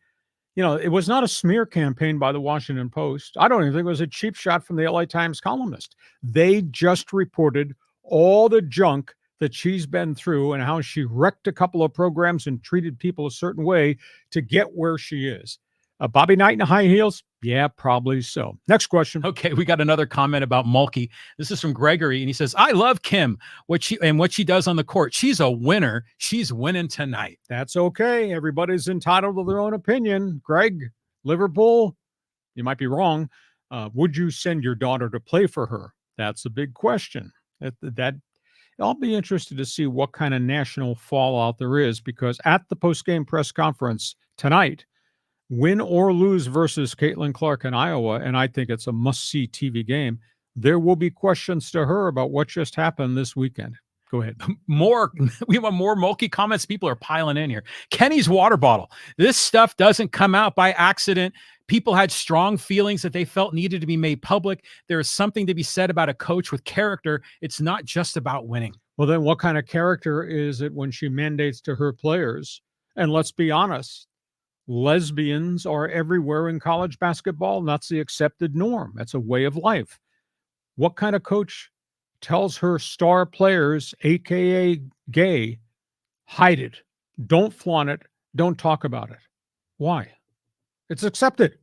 it was not a smear campaign by the Washington Post. I don't even think it was a cheap shot from the LA Times columnist. They just reported all the junk that she's been through and how she wrecked a couple of programs and treated people a certain way to get where she is. Bobby Knight in high heels? Yeah, probably so. Next question. Okay, we got another comment about Mulkey. This is from Gregory, and he says, I love Kim, what she does on the court. She's a winner. She's winning tonight. That's okay. Everybody's entitled to their own opinion. Greg, Liverpool, you might be wrong. Would you send your daughter to play for her? That's a big question. That I'll be interested to see what kind of national fallout there is, because at the post-game press conference tonight, win or lose versus Caitlin Clark in Iowa, and I think it's a must-see TV game, there will be questions to her about what just happened this weekend. Go ahead. We want more Mulkey comments. People are piling in here. Kenny's water bottle. This stuff doesn't come out by accident. People had strong feelings that they felt needed to be made public. There is something to be said about a coach with character. It's not just about winning. Well, then what kind of character is it when she mandates to her players? And let's be honest, lesbians are everywhere in college basketball, and that's the accepted norm. That's a way of life. What kind of coach tells her star players, aka gay, hide it, don't flaunt it, don't talk about it? Why? It's accepted.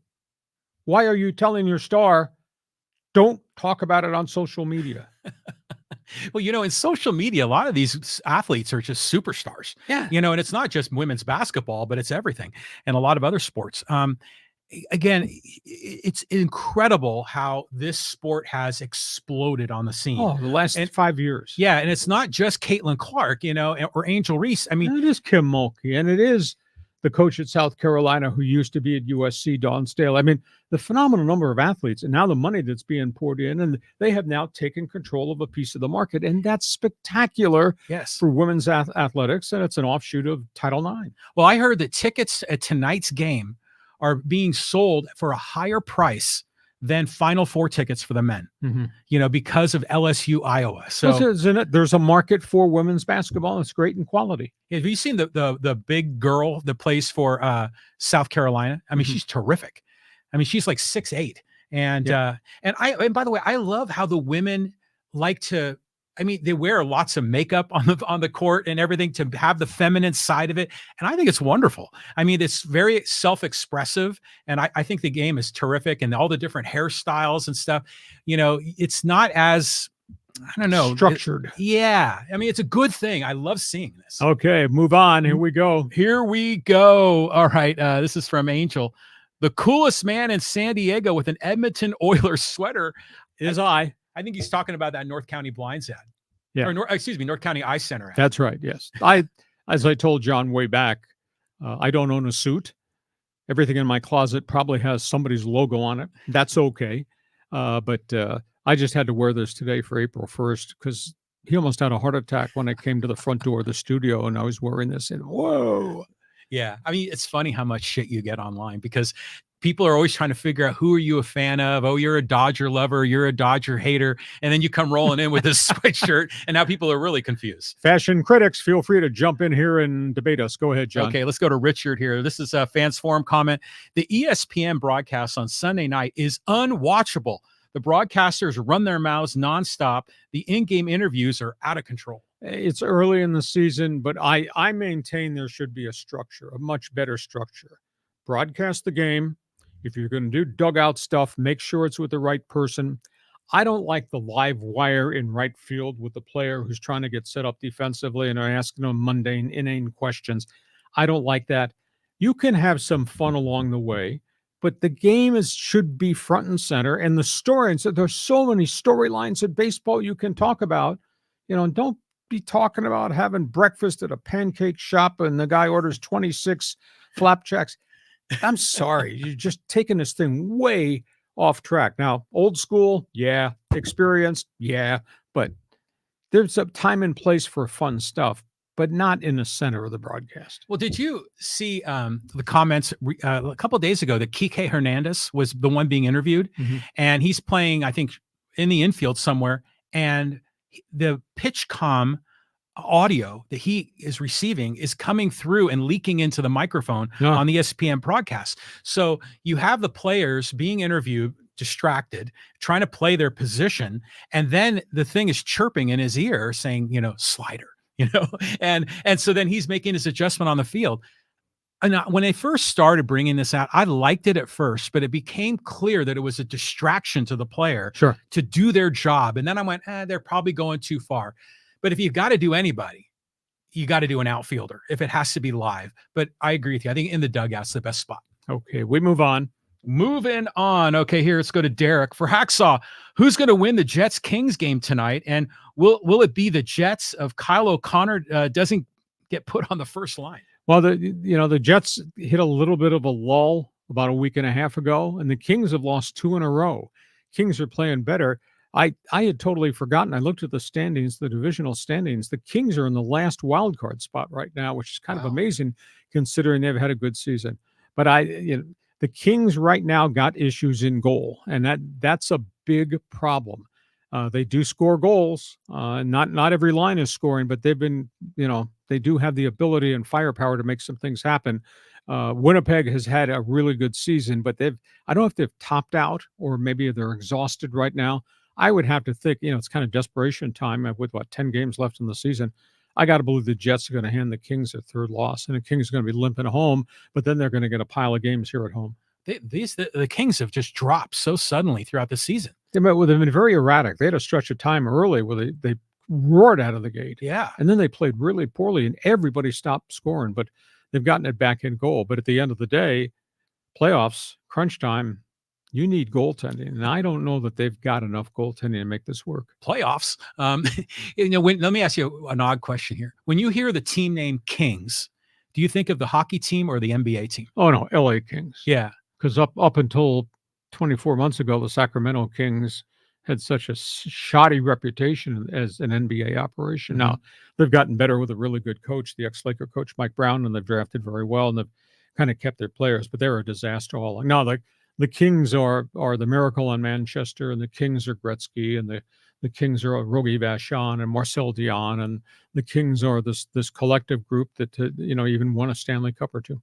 Why are you telling your star, don't talk about it on social media? Well, in social media, a lot of these athletes are just superstars. Yeah. And it's not just women's basketball, but it's everything, and a lot of other sports. Again, it's incredible how this sport has exploded on the scene. Oh, the last 5 years. Yeah, and it's not just Caitlin Clark, or Angel Reese. I mean, it is Kim Mulkey, and it is the coach at South Carolina who used to be at USC, Dawn Staley. I mean, the phenomenal number of athletes and now the money that's being poured in, and they have now taken control of a piece of the market, and that's spectacular. Yes, for women's athletics, and it's an offshoot of Title IX. Well, I heard that tickets at tonight's game are being sold for a higher price than Final Four tickets for the men, because of LSU Iowa. So there's a market for women's basketball. It's great in quality. Have you seen the big girl that plays for South Carolina? I mean, she's terrific. I mean, she's like 6'8". And by the way, I love how the women like to, I mean, they wear lots of makeup on the court and everything to have the feminine side of it. And I think it's wonderful. I mean, it's very self-expressive. And I think the game is terrific, and all the different hairstyles and stuff, it's not as, I don't know, structured. Yeah. I mean, it's a good thing. I love seeing this. Okay, move on. Here we go. All right. This is from Angel. The coolest man in San Diego with an Edmonton Oilers sweater is I. I think he's talking about that North County Blinds ad. Yeah. Or excuse me, North County Eye Center app. That's right. Yes. As I told John way back, I don't own a suit. Everything in my closet probably has somebody's logo on it. That's okay. But I just had to wear this today for April 1st because he almost had a heart attack when I came to the front door of the studio and I was wearing this. And whoa. Yeah. I mean, it's funny how much shit you get online because people are always trying to figure out who are you a fan of? Oh, you're a Dodger lover. You're a Dodger hater. And then you come rolling in with this sweatshirt and now people are really confused. Fashion critics, feel free to jump in here and debate us. Go ahead, John. Okay, let's go to Richard here. This is a fans forum comment. The ESPN broadcast on Sunday night is unwatchable. The broadcasters run their mouths nonstop. The in-game interviews are out of control. It's early in the season, but I maintain there should be a structure, a much better structure. Broadcast the game. If you're going to do dugout stuff, make sure it's with the right person. I don't like the live wire in right field with the player who's trying to get set up defensively and are asking them mundane, inane questions. I don't like that. You can have some fun along the way, but the game should be front and center. And the stories, there's so many storylines in baseball you can talk about. Don't be talking about having breakfast at a pancake shop and the guy orders 26 flapjacks. I'm sorry. You're just taking this thing way off track. Now, old school, yeah. Experienced, yeah. But there's a time and place for fun stuff, but not in the center of the broadcast. Well, did you see the comments a couple of days ago that Kike Hernandez was the one being interviewed? Mm-hmm. And he's playing, I think, in the infield somewhere. And the pitch comm audio that he is receiving is coming through and leaking into the microphone on the ESPN broadcast. So you have the players being interviewed, distracted, trying to play their position. And then the thing is chirping in his ear saying, slider, and so then he's making his adjustment on the field. And when I first started bringing this out, I liked it at first, but it became clear that it was a distraction to the player to do their job. And then I went, they're probably going too far. But if you've got to do anybody, you got to do an outfielder if it has to be live. But I agree with you. I think in the dugout's the best spot. Okay, we move on. Moving on. Okay, here, let's go to Derek. For Hacksaw, who's going to win the Jets-Kings game tonight? And will it be the Jets of Kyle O'Connor doesn't get put on the first line? Well, the Jets hit a little bit of a lull about a week and a half ago, and the Kings have lost 2 in a row. Kings are playing better. I had totally forgotten. I looked at the standings, the divisional standings. The Kings are in the last wild card spot right now, which is kind of amazing considering they've had a good season. But the Kings right now got issues in goal, and that's a big problem. They do score goals. Not every line is scoring, but they've been, they do have the ability and firepower to make some things happen. Winnipeg has had a really good season, but I don't know if they've topped out or maybe they're exhausted right now. I would have to think, it's kind of desperation time with 10 games left in the season. I got to believe the Jets are going to hand the Kings their third loss, and the Kings are going to be limping home, but then they're going to get a pile of games here at home. The Kings have just dropped so suddenly throughout the season. They've been very erratic. They had a stretch of time early where they roared out of the gate. Yeah. And then they played really poorly, and everybody stopped scoring, but they've gotten it back in goal. But at the end of the day, playoffs, crunch time, you need goaltending, and I don't know that they've got enough goaltending to make this work. Playoffs. Let me ask you an odd question here. When you hear the team name Kings, do you think of the hockey team or the NBA team? Oh, no, LA Kings. Yeah. Because up until 24 months ago, the Sacramento Kings had such a shoddy reputation as an NBA operation. Mm-hmm. Now, they've gotten better with a really good coach, the ex-Laker coach Mike Brown, and they've drafted very well, and they've kind of kept their players, but they're a disaster all along. Now, the Kings are the Miracle on Manchester, and the Kings are Gretzky, and the Kings are Rogie Vachon and Marcel Dion, and the Kings are this collective group that even won a Stanley Cup or two.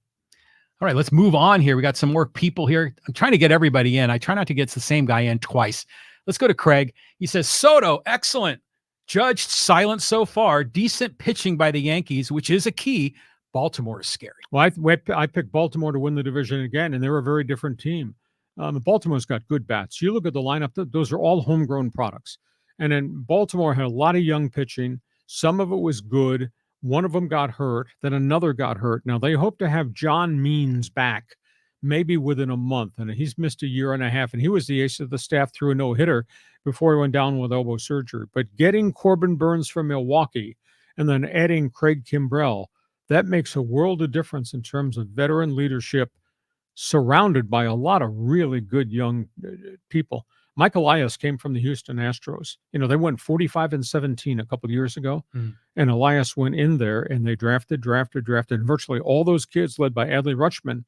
All right, let's move on here. We got some more people here. I'm trying to get everybody in. I try not to get the same guy in twice. Let's go to Craig. He says, Soto, excellent. Judged silent so far. Decent pitching by the Yankees, which is a key. Baltimore is scary. Well, I picked Baltimore to win the division again, and they're a very different team. Baltimore's got good bats. You look at the lineup, those are all homegrown products. And then Baltimore had a lot of young pitching. Some of it was good. One of them got hurt. Then another got hurt. Now, they hope to have John Means back maybe within a month. And he's missed a year and a half. And he was the ace of the staff through a no-hitter before he went down with elbow surgery. But getting Corbin Burns from Milwaukee and then adding Craig Kimbrell, that makes a world of difference in terms of veteran leadership, surrounded by a lot of really good young people. Mike Elias came from the Houston Astros. You know, they went 45-17 a couple of years ago, and Elias went in there and they drafted. And virtually all those kids led by Adley Rutschman,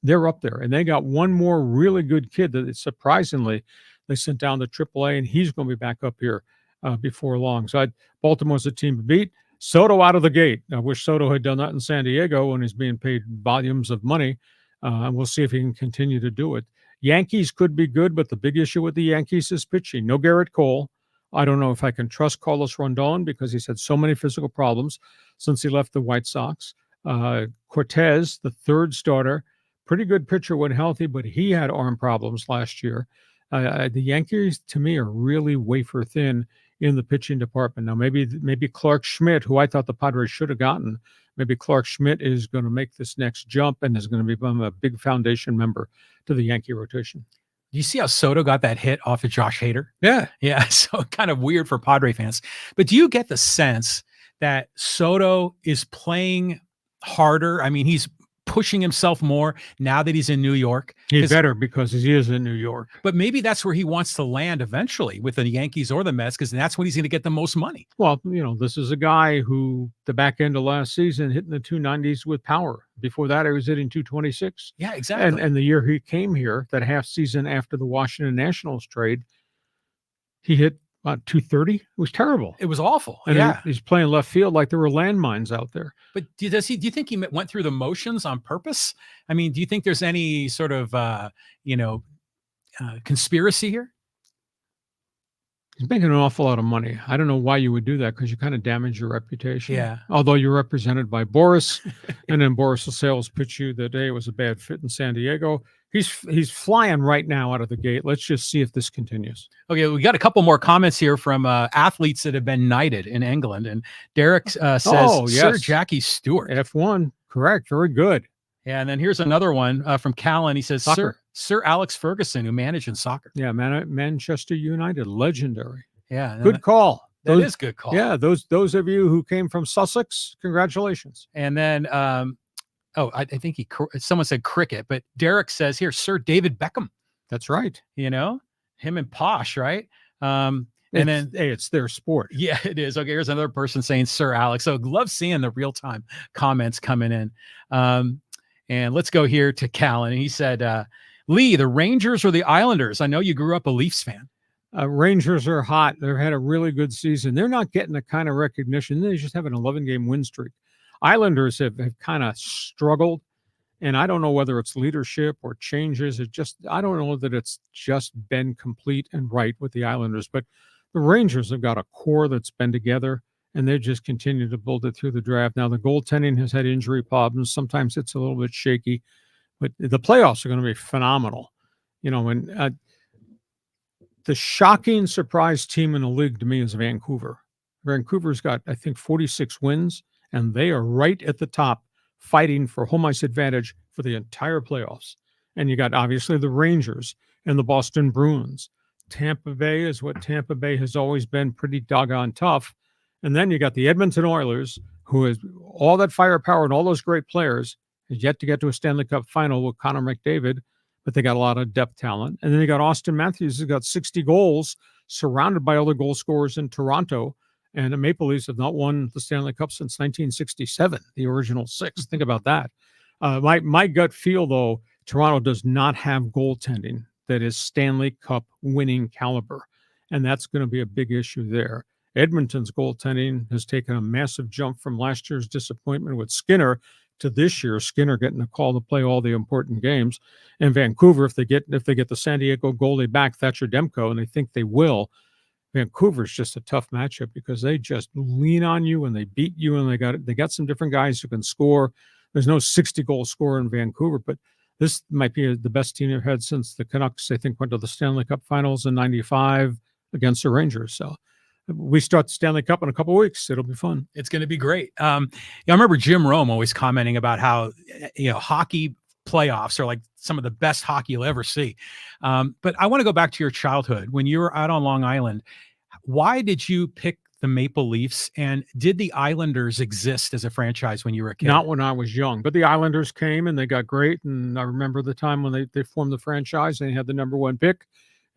they're up there. And they got one more really good kid that surprisingly they sent down to AAA, and he's going to be back up here before long. So Baltimore's a team to beat. Soto out of the gate. I wish Soto had done that in San Diego when he's being paid volumes of money. And we'll see if he can continue to do it. Yankees could be good, but the big issue with the Yankees is pitching. No Garrett Cole. I don't know if I can trust Carlos Rondon because he's had so many physical problems since he left the White Sox. Cortez, the third starter, pretty good pitcher when healthy, but he had arm problems last year. The Yankees, to me, are really wafer thin in the pitching department. Now, maybe Clark Schmidt, who I thought the Padres should have gotten, maybe Clark Schmidt is going to make this next jump and is going to become a big foundation member to the Yankee rotation. Do you see how Soto got that hit off of Josh Hader? Yeah. Yeah. So kind of weird for Padre fans. But do you get the sense that Soto is playing harder? I mean, he's pushing himself more now that he's in New York. He's better because he is in New York. But maybe that's where he wants to land eventually with the Yankees or the Mets, because that's when he's going to get the most money. Well, you know, this is a guy who the back end of last season hitting the 290s with power. Before that, he was hitting 226. Yeah, exactly. And the year he came here, that half season after the Washington Nationals trade, he hit about 230. It was terrible. It was awful. And yeah. he's playing left field like there were landmines out there. But do you think he went through the motions on purpose? I mean, do you think there's any sort of, conspiracy here? He's making an awful lot of money. I don't know why you would do that, because you kind of damage your reputation. Yeah. Although you're represented by Boras, and then Boras will sales pitch you that day it was a bad fit in San Diego. He's flying right now out of the gate. Let's just see if this continues. Okay, we got a couple more comments here from athletes that have been knighted in England. And Derek says, Sir Jackie Stewart. F1, correct. Very good. Yeah, and then here's another one from Callan. He says, Soccer. Sir Alex Ferguson, who managed in soccer. Yeah, Manchester United, legendary. Yeah. Good call. That is good call. Yeah, those of you who came from Sussex, congratulations. And then, I think someone said cricket, but Derek says here, Sir David Beckham. That's right. You know, him and Posh, right? It's their sport. Yeah, it is. Okay, here's another person saying Sir Alex. So love seeing the real-time comments coming in. And let's go here to Callan. He said, Lee, the Rangers or the Islanders? I know you grew up a Leafs fan. Rangers are hot. They've had a really good season. They're not getting the kind of recognition. They just have an 11-game win streak. Islanders have kind of struggled, and I don't know whether it's leadership or changes. I don't know that it's just been complete and right with the Islanders, but the Rangers have got a core that's been together, and they just continue to build it through the draft. Now, the goaltending has had injury problems. Sometimes it's a little bit shaky, but the playoffs are going to be phenomenal. You know, and the shocking surprise team in the league to me is Vancouver. Vancouver's got, I think, 46 wins, and they are right at the top fighting for home ice advantage for the entire playoffs. And you got, obviously, the Rangers and the Boston Bruins. Tampa Bay is what Tampa Bay has always been, pretty doggone tough. And then you got the Edmonton Oilers, who has all that firepower and all those great players, has yet to get to a Stanley Cup final with Connor McDavid, but they got a lot of depth talent. And then you got Austin Matthews, who's got 60 goals, surrounded by other goal scorers in Toronto. And the Maple Leafs have not won the Stanley Cup since 1967, the original 6. Think about that. My gut feel, though, Toronto does not have goaltending that is Stanley Cup winning caliber. And that's going to be a big issue there. Edmonton's goaltending has taken a massive jump from last year's disappointment with Skinner to this year. Skinner getting a call to play all the important games. And Vancouver, if they get the San Diego goalie back, Thatcher Demko, and they think they will, Vancouver's just a tough matchup because they just lean on you and they beat you, and they got some different guys who can score. There's no 60-goal scorer in Vancouver, but this might be the best team they've had since the Canucks, I think, went to the Stanley Cup Finals in '95 against the Rangers. So we start the Stanley Cup in a couple of weeks. It'll be fun. It's going to be great. I remember Jim Rome always commenting about how, hockey playoffs are like some of the best hockey you'll ever see. But I want to go back to your childhood when you were out on Long Island. Why did you pick the Maple Leafs, and did the Islanders exist as a franchise when you were a kid? Not when I was young, but the Islanders came and they got great. And I remember the time when they formed the franchise and they had the #1 pick.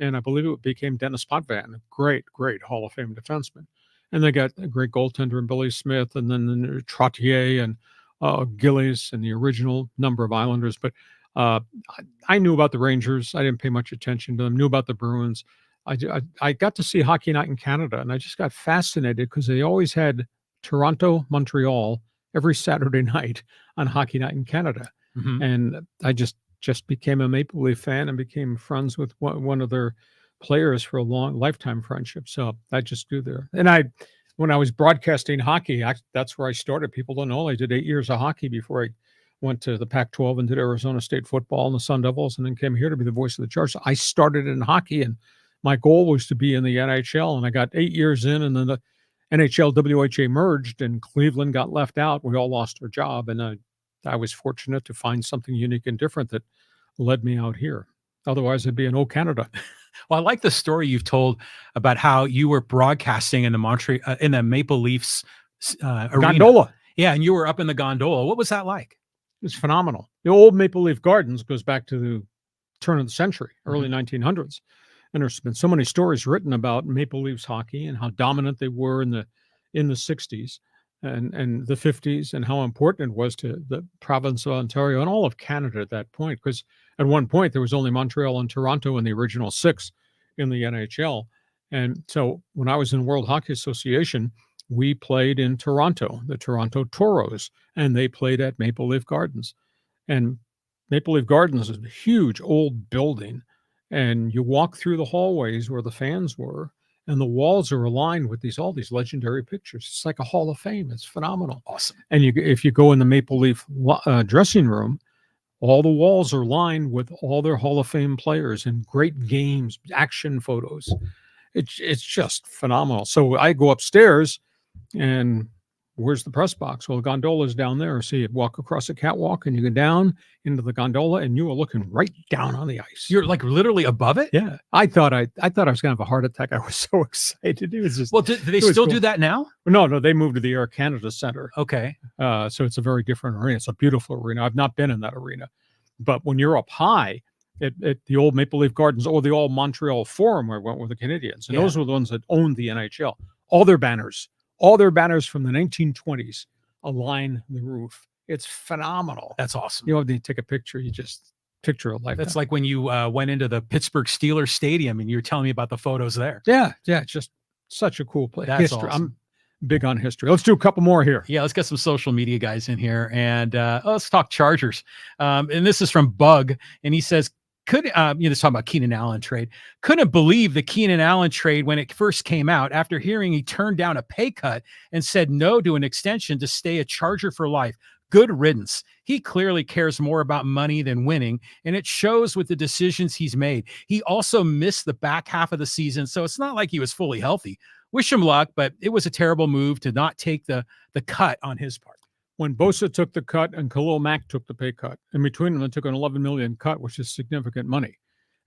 And I believe it became Dennis Potvin, great Hall of Fame defenseman. And they got a great goaltender in Billy Smith, and then the Trottier and Gillies and the original number of Islanders. But I knew about the Rangers. I didn't pay much attention to them. Knew about the Bruins. I got to see Hockey Night in Canada, and I just got fascinated because they always had Toronto, Montreal every Saturday night on Hockey Night in Canada. Mm-hmm. And I just became a Maple Leaf fan and became friends with one of their players for a long lifetime friendship. So I just grew there. And when I was broadcasting hockey, that's where I started. People don't know I did 8 years of hockey before I went to the Pac-12 and did Arizona State football and the Sun Devils, and then came here to be the voice of the Chargers. I started in hockey, and my goal was to be in the NHL, and I got 8 years in, and then the NHL WHA merged, and Cleveland got left out. We all lost our job, and I was fortunate to find something unique and different that led me out here. Otherwise, I'd be in old Canada. Well, I like the story you've told about how you were broadcasting in the Maple Leafs arena. Gondola. Yeah, and you were up in the gondola. What was that like? It was phenomenal. The old Maple Leaf Gardens goes back to the turn of the century, early 1900s. And there's been so many stories written about Maple Leafs hockey and how dominant they were in the 60s and the 50s, and how important it was to the province of Ontario and all of Canada at that point. Because at one point there was only Montreal and Toronto in the original 6 in the NHL. And so when I was in World Hockey Association, we played in Toronto, the Toronto Toros, and they played at Maple Leaf Gardens. And Maple Leaf Gardens is a huge old building. And you walk through the hallways where the fans were, and the walls are aligned with all these legendary pictures. It's like a Hall of Fame. It's phenomenal. Awesome. And if you go in the Maple Leaf dressing room, all the walls are lined with all their Hall of Fame players and great games, action photos. It's just phenomenal. So I go upstairs, and where's the press box? Well, the gondola is down there. So you walk across the catwalk and you go down into the gondola, and you are looking right down on the ice. You're like literally above it? Yeah. I thought I was going to have a heart attack. I was so excited. It was just, well, do they still do that now? No, they moved to the Air Canada Center. Okay. So it's a very different arena. It's a beautiful arena. I've not been in that arena. But when you're up high at the old Maple Leaf Gardens or the old Montreal Forum, where I went with the Canadians, and those were the ones that owned the NHL, all their banners from the 1920s align the roof. It's phenomenal. That's awesome. You don't need to take a picture. You just picture a life. That's like when you went into the Pittsburgh Steelers Stadium and you were telling me about the photos there. Yeah. It's just such a cool place. That's history. Awesome. I'm big on history. Let's do a couple more here. Yeah, let's get some social media guys in here, and let's talk Chargers. And this is from Bug, and he says, talking about Keenan Allen trade. Couldn't believe the Keenan Allen trade when it first came out, after hearing he turned down a pay cut and said no to an extension to stay a Charger for life. Good riddance. He clearly cares more about money than winning, and it shows with the decisions he's made. He also missed the back half of the season, so it's not like he was fully healthy. Wish him luck, but it was a terrible move to not take the cut on his part. When Bosa took the cut and Khalil Mack took the pay cut, in between them, they took an $11 million cut, which is significant money.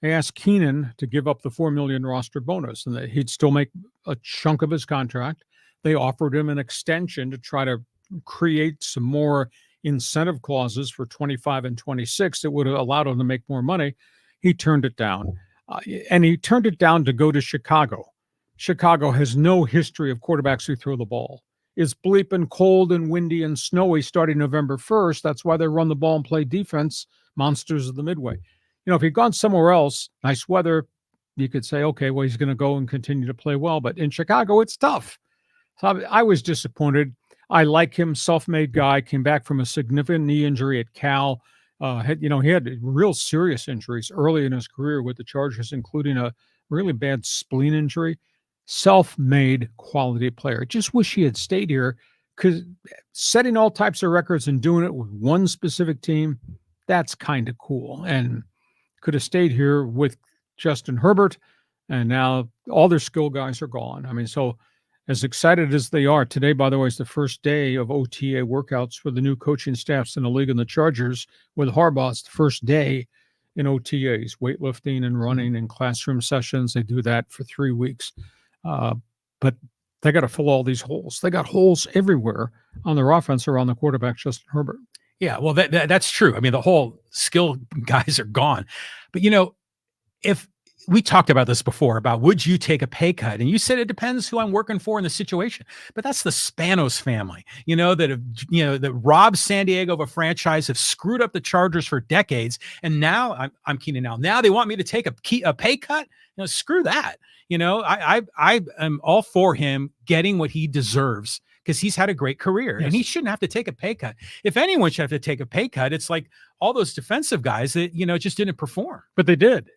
They asked Keenan to give up the $4 million roster bonus, and that he'd still make a chunk of his contract. They offered him an extension to try to create some more incentive clauses for 25 and 26 that would have allowed him to make more money. He turned it down, and he turned it down to go to Chicago. Chicago has no history of quarterbacks who throw the ball. It's bleeping cold and windy and snowy starting November 1st. That's why they run the ball and play defense, monsters of the Midway. If he'd gone somewhere else, nice weather, you could say, okay, well, he's going to go and continue to play well. But in Chicago, it's tough. So I was disappointed. I like him, self-made guy, came back from a significant knee injury at Cal. He had real serious injuries early in his career with the Chargers, including a really bad spleen injury. Self-made quality player. Just wish he had stayed here, because setting all types of records and doing it with one specific team, that's kind of cool. And could have stayed here with Justin Herbert, and now all their skill guys are gone. as excited as they are today, by the way, is the first day of OTA workouts for the new coaching staffs in the league and the Chargers with Harbaugh's the first day in OTAs, weightlifting and running and classroom sessions. They do that for 3 weeks. But they got to fill all these holes. They got holes everywhere on their offense around the quarterback, Justin Herbert. Yeah, well, that's true. I mean, the whole skill guys are gone. But, if we talked about this before, about would you take a pay cut? And you said it depends who I'm working for in the situation. But that's the Spanos family, that robbed San Diego of a franchise, have screwed up the Chargers for decades. And now I'm Keenan Allen. Now they want me to take a pay cut? Screw that. I am all for him getting what he deserves because he's had a great career and he shouldn't have to take a pay cut. If anyone should have to take a pay cut, it's like all those defensive guys that, just didn't perform. But they did.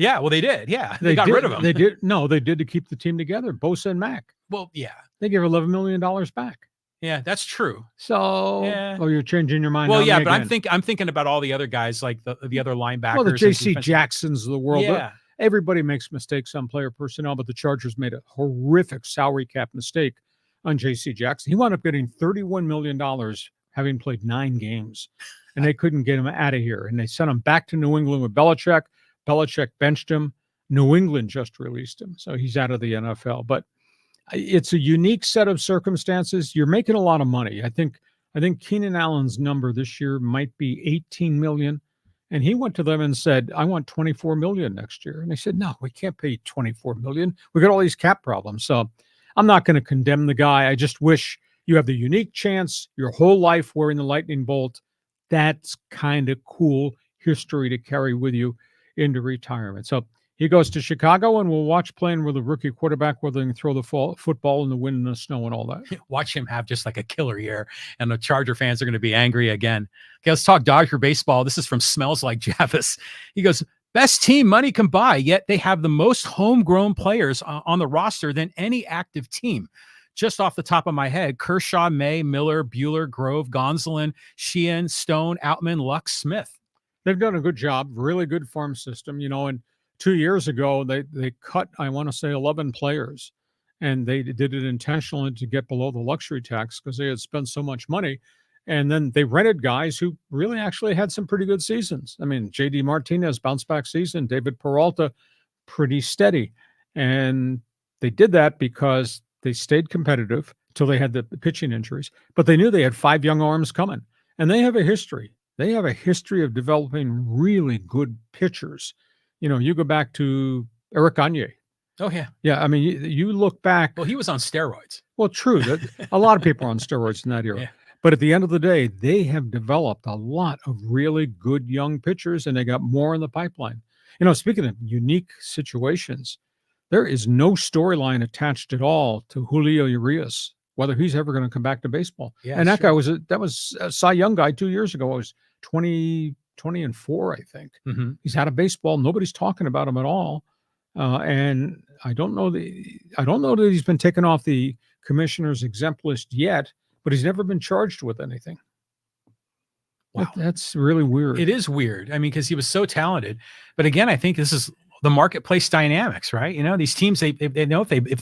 Yeah, well, they did. Yeah, they got rid of him. They did. No, they did to keep the team together. Bosa and Mack. Well, yeah. They gave $11 million back. Yeah, that's true. So, you're changing your mind. Well, yeah, but I'm thinking about all the other guys, like the other linebackers. Well, the J.C. Jacksons of the world. Yeah. Everybody makes mistakes on player personnel, but the Chargers made a horrific salary cap mistake on J.C. Jackson. He wound up getting $31 million having played 9 games, and they couldn't get him out of here. And they sent him back to New England with Belichick. Belichick benched him. New England just released him, so he's out of the NFL. But it's a unique set of circumstances. You're making a lot of money. I think Keenan Allen's number this year might be $18 million, and he went to them and said, "I want $24 million next year." And they said, "No, we can't pay $24 million. We got all these cap problems." So I'm not going to condemn the guy. I just wish you have the unique chance your whole life wearing the lightning bolt. That's kind of cool history to carry with you into retirement. So he goes to Chicago, and we'll watch playing with a rookie quarterback where they can throw the football in the wind and the snow and all that. Watch him have just like a killer year, and the Charger fans are going to be angry again. Okay, let's talk Dodger baseball. This is from Smells Like Javis. He goes, best team money can buy, yet they have the most homegrown players on the roster than any active team. Just off the top of my head, Kershaw, May, Miller, Bueller, Grove, Gonsolin, Sheehan, Stone, Outman, Lux, Smith. They've done a good job, really good farm system, and 2 years ago, they cut, I want to say, 11 players, and they did it intentionally to get below the luxury tax because they had spent so much money. And then they rented guys who really actually had some pretty good seasons. I mean, J.D. Martinez, bounce back season, David Peralta, pretty steady. And they did that because they stayed competitive till they had the pitching injuries, but they knew they had 5 young arms coming, and they have a history. They have a history of developing really good pitchers. You go back to Eric Gagne. Oh, yeah. Yeah, I mean, you look back. Well, he was on steroids. Well, true. A lot of people are on steroids in that era. Yeah. But at the end of the day, they have developed a lot of really good young pitchers, and they got more in the pipeline. Speaking of unique situations, there is no storyline attached at all to Julio Urias, whether he's ever going to come back to baseball. Yeah, and that guy was a Cy Young guy 2 years ago. It was 20-4, I think. Mm-hmm. He's out of baseball. Nobody's talking about him at all. And I don't know that he's been taken off the commissioner's exempt list yet, but he's never been charged with anything. Wow. That's really weird. It is weird. I mean, because he was so talented. But again, I think this is the marketplace dynamics, right? These teams, they know if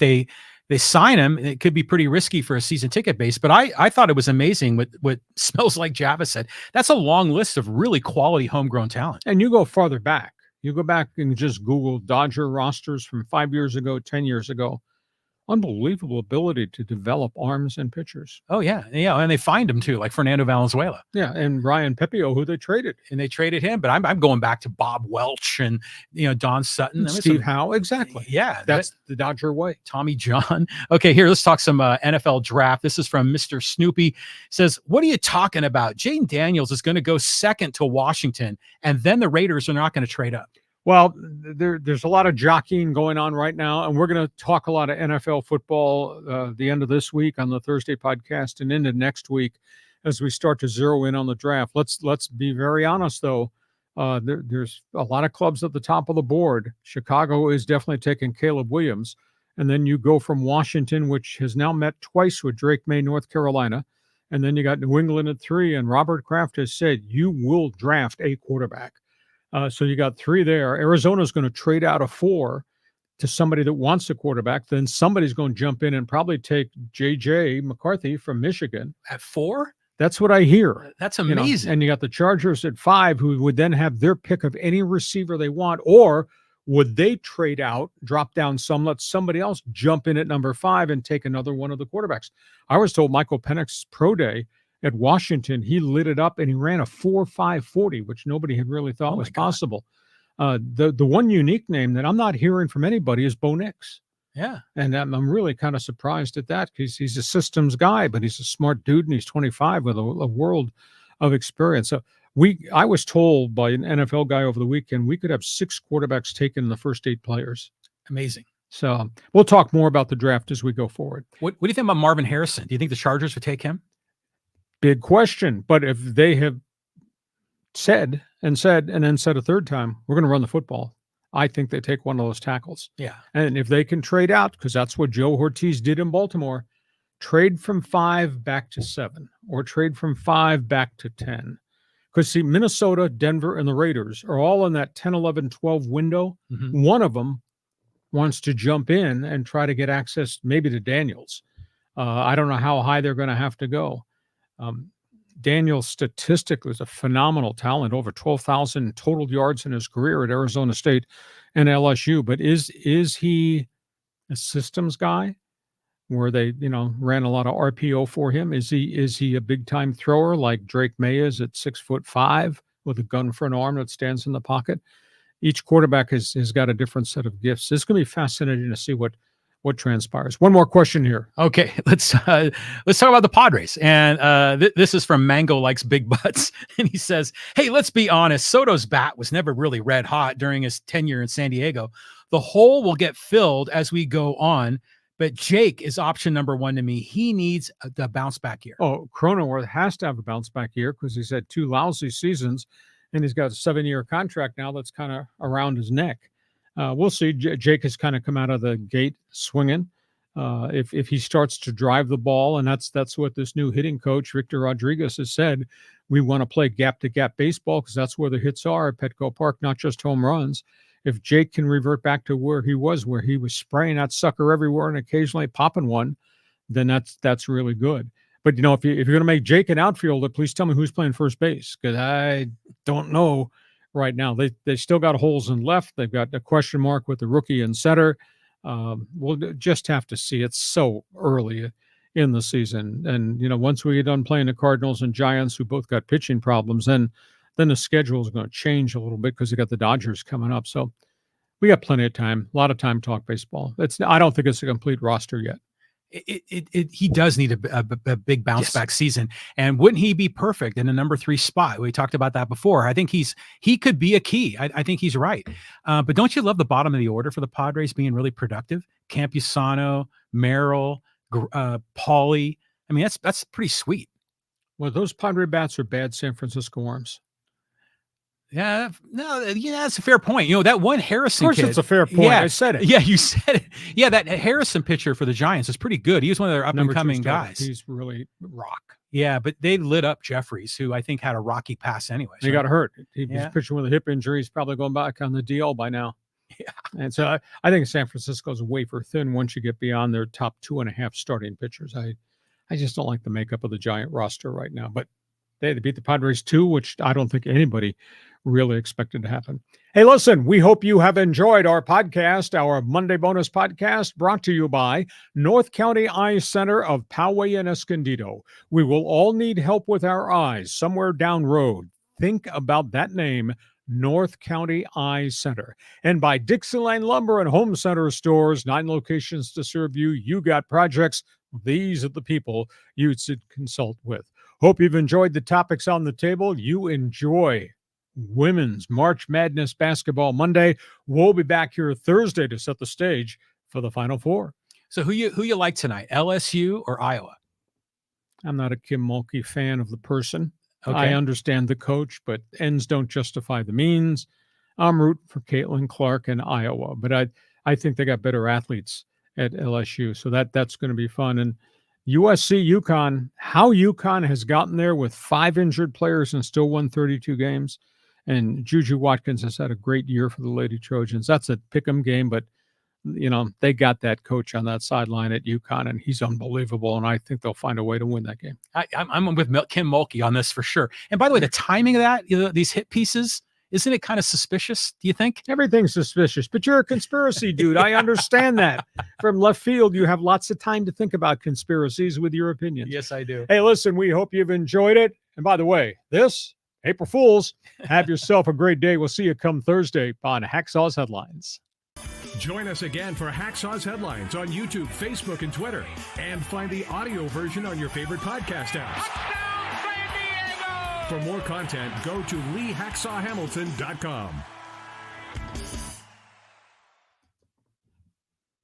they sign him, it could be pretty risky for a season ticket base. But I thought it was amazing what Smells Like Java said. That's a long list of really quality homegrown talent. And you go farther back. You go back and just Google Dodger rosters from 5 years ago, 10 years ago. Unbelievable ability to develop arms and pitchers. Oh, yeah. Yeah. And they find him too, like Fernando Valenzuela. Yeah. And Ryan Pepio, who they traded. And they traded him. But I'm going back to Bob Welch and, Don Sutton. And Steve Howe. Exactly. Yeah. That's the Dodger way. Tommy John. Okay. Here, let's talk some NFL draft. This is from Mr. Snoopy. He says, what are you talking about? Jaden Daniels is going to go second to Washington, and then the Raiders are not going to trade up. Well, there's a lot of jockeying going on right now, and we're going to talk a lot of NFL football the end of this week on the Thursday podcast and into next week as we start to zero in on the draft. Let's be very honest, though. There's a lot of clubs at the top of the board. Chicago is definitely taking Caleb Williams, and then you go from Washington, which has now met twice with Drake May, North Carolina, and then you got New England at 3, and Robert Kraft has said you will draft a quarterback. So you got 3 there. Arizona's going to trade out of 4. to somebody that wants a quarterback, then somebody's going to jump in and probably take J.J. McCarthy from Michigan. At 4? That's what I hear. That's amazing. And you got the Chargers at 5, who would then have their pick of any receiver they want, or would they trade out, drop down some, let somebody else jump in at number 5 and take another one of the quarterbacks? I was told Michael Penix's pro day at Washington, he lit it up and he ran a 4.5 40, which nobody had really thought was possible. The one unique name that I'm not hearing from anybody is Bo Nix. Yeah. And I'm really kind of surprised at that, because he's a systems guy, but he's a smart dude and he's 25 with a world of experience. So I was told by an NFL guy over the weekend, we could have 6 quarterbacks taken in the first 8 players. Amazing. So we'll talk more about the draft as we go forward. What do you think about Marvin Harrison? Do you think the Chargers would take him? Big question. But if they have said and then said a third time, we're going to run the football, I think they take one of those tackles. Yeah. And if they can trade out, because that's what Joe Ortiz did in Baltimore, trade from 5 back to 7, or trade from 5 back to 10. Because see, Minnesota, Denver, and the Raiders are all in that 10, 11, 12 window. Mm-hmm. One of them wants to jump in and try to get access maybe to Daniels. I don't know how high they're going to have to go. Daniels statistically is a phenomenal talent, over 12,000 total yards in his career at Arizona State and LSU. But is he a systems guy where they, ran a lot of RPO for him? Is he a big time thrower like Drake May is at 6'5" with a gun for an arm that stands in the pocket? Each quarterback has got a different set of gifts. It's going to be fascinating to see what transpires. One more question here. Okay, let's talk about the Padres. And this is from Mango Likes Big Butts. And he says, hey, let's be honest. Soto's bat was never really red hot during his tenure in San Diego. The hole will get filled as we go on. But Jake is option number 1 to me. He needs the bounce back year. Oh, Cronenworth has to have a bounce back year because he's had 2 lousy seasons, and he's got a 7-year contract now that's kind of around his neck. We'll see. Jake has kind of come out of the gate swinging. If he starts to drive the ball, and that's what this new hitting coach, Victor Rodriguez, has said, we want to play gap-to-gap baseball because that's where the hits are at Petco Park, not just home runs. If Jake can revert back to where he was spraying that sucker everywhere and occasionally popping one, then that's really good. But, if you're going to make Jake an outfielder, please tell me who's playing first base, because I don't know right now. They still got holes in left. They've got a question mark with the rookie in center. We'll just have to see. It's so early in the season. And, once we get done playing the Cardinals and Giants, who both got pitching problems, then the schedule is going to change a little bit because you got the Dodgers coming up. So we got plenty of time, a lot of time to talk baseball. I don't think it's a complete roster yet. He does need a big bounce back season. And wouldn't he be perfect in the number 3 spot? We talked about that before. I think he could be a key. I think he's right. But don't you love the bottom of the order for the Padres being really productive? Campusano, Merrill, Pauly. I mean, that's pretty sweet. Well, those Padre bats are bad San Francisco arms. Yeah, no, that's a fair point. That one Harrison kid. Of course, it's a fair point. Yeah, I said it. Yeah, you said it. Yeah, that Harrison pitcher for the Giants is pretty good. He was one of their up-and-coming guys. He's really rock. Yeah, but they lit up Jeffries, who I think had a rocky pass anyway. He got hurt. He's pitching with a hip injury. He's probably going back on the DL by now. Yeah. And so I think San Francisco's wafer thin once you get beyond their top 2.5 starting pitchers. I just don't like the makeup of the Giant roster right now. But they beat the Padres 2, which I don't think anybody really expected to happen. Hey, listen, we hope you have enjoyed our podcast, our Monday bonus podcast, brought to you by North County Eye Center of Poway and Escondido. We will all need help with our eyes somewhere down road. Think about that name, North County Eye Center. And by Dixieline Lumber and Home Center Stores, 9 locations to serve you. You got projects. These are the people you should consult with. Hope you've enjoyed the topics on the table. You enjoy Women's March Madness Basketball Monday. We'll be back here Thursday to set the stage for the Final Four. So who you like tonight, LSU or Iowa? I'm not a Kim Mulkey fan of the person. Okay. I understand the coach, but ends don't justify the means. I'm rooting for Caitlin Clark in Iowa, but I think they got better athletes at LSU, so that's going to be fun. And USC, UConn, how UConn has gotten there with 5 injured players and still won 32 games. And Juju Watkins has had a great year for the Lady Trojans. That's a pick 'em game, but they got that coach on that sideline at UConn, and he's unbelievable, and I think they'll find a way to win that game. I'm with Kim Mulkey on this for sure. And by the way, the timing of that, these hit pieces, isn't it kind of suspicious, do you think? Everything's suspicious, but you're a conspiracy dude. I understand that. From left field, you have lots of time to think about conspiracies with your opinions. Yes, I do. Hey, listen, we hope you've enjoyed it. And by the way, this, April Fools, have yourself a great day. We'll see you come Thursday on Hacksaw's Headlines. Join us again for Hacksaw's Headlines on YouTube, Facebook, and Twitter. And find the audio version on your favorite podcast apps. For more content, go to LeeHacksawHamilton.com.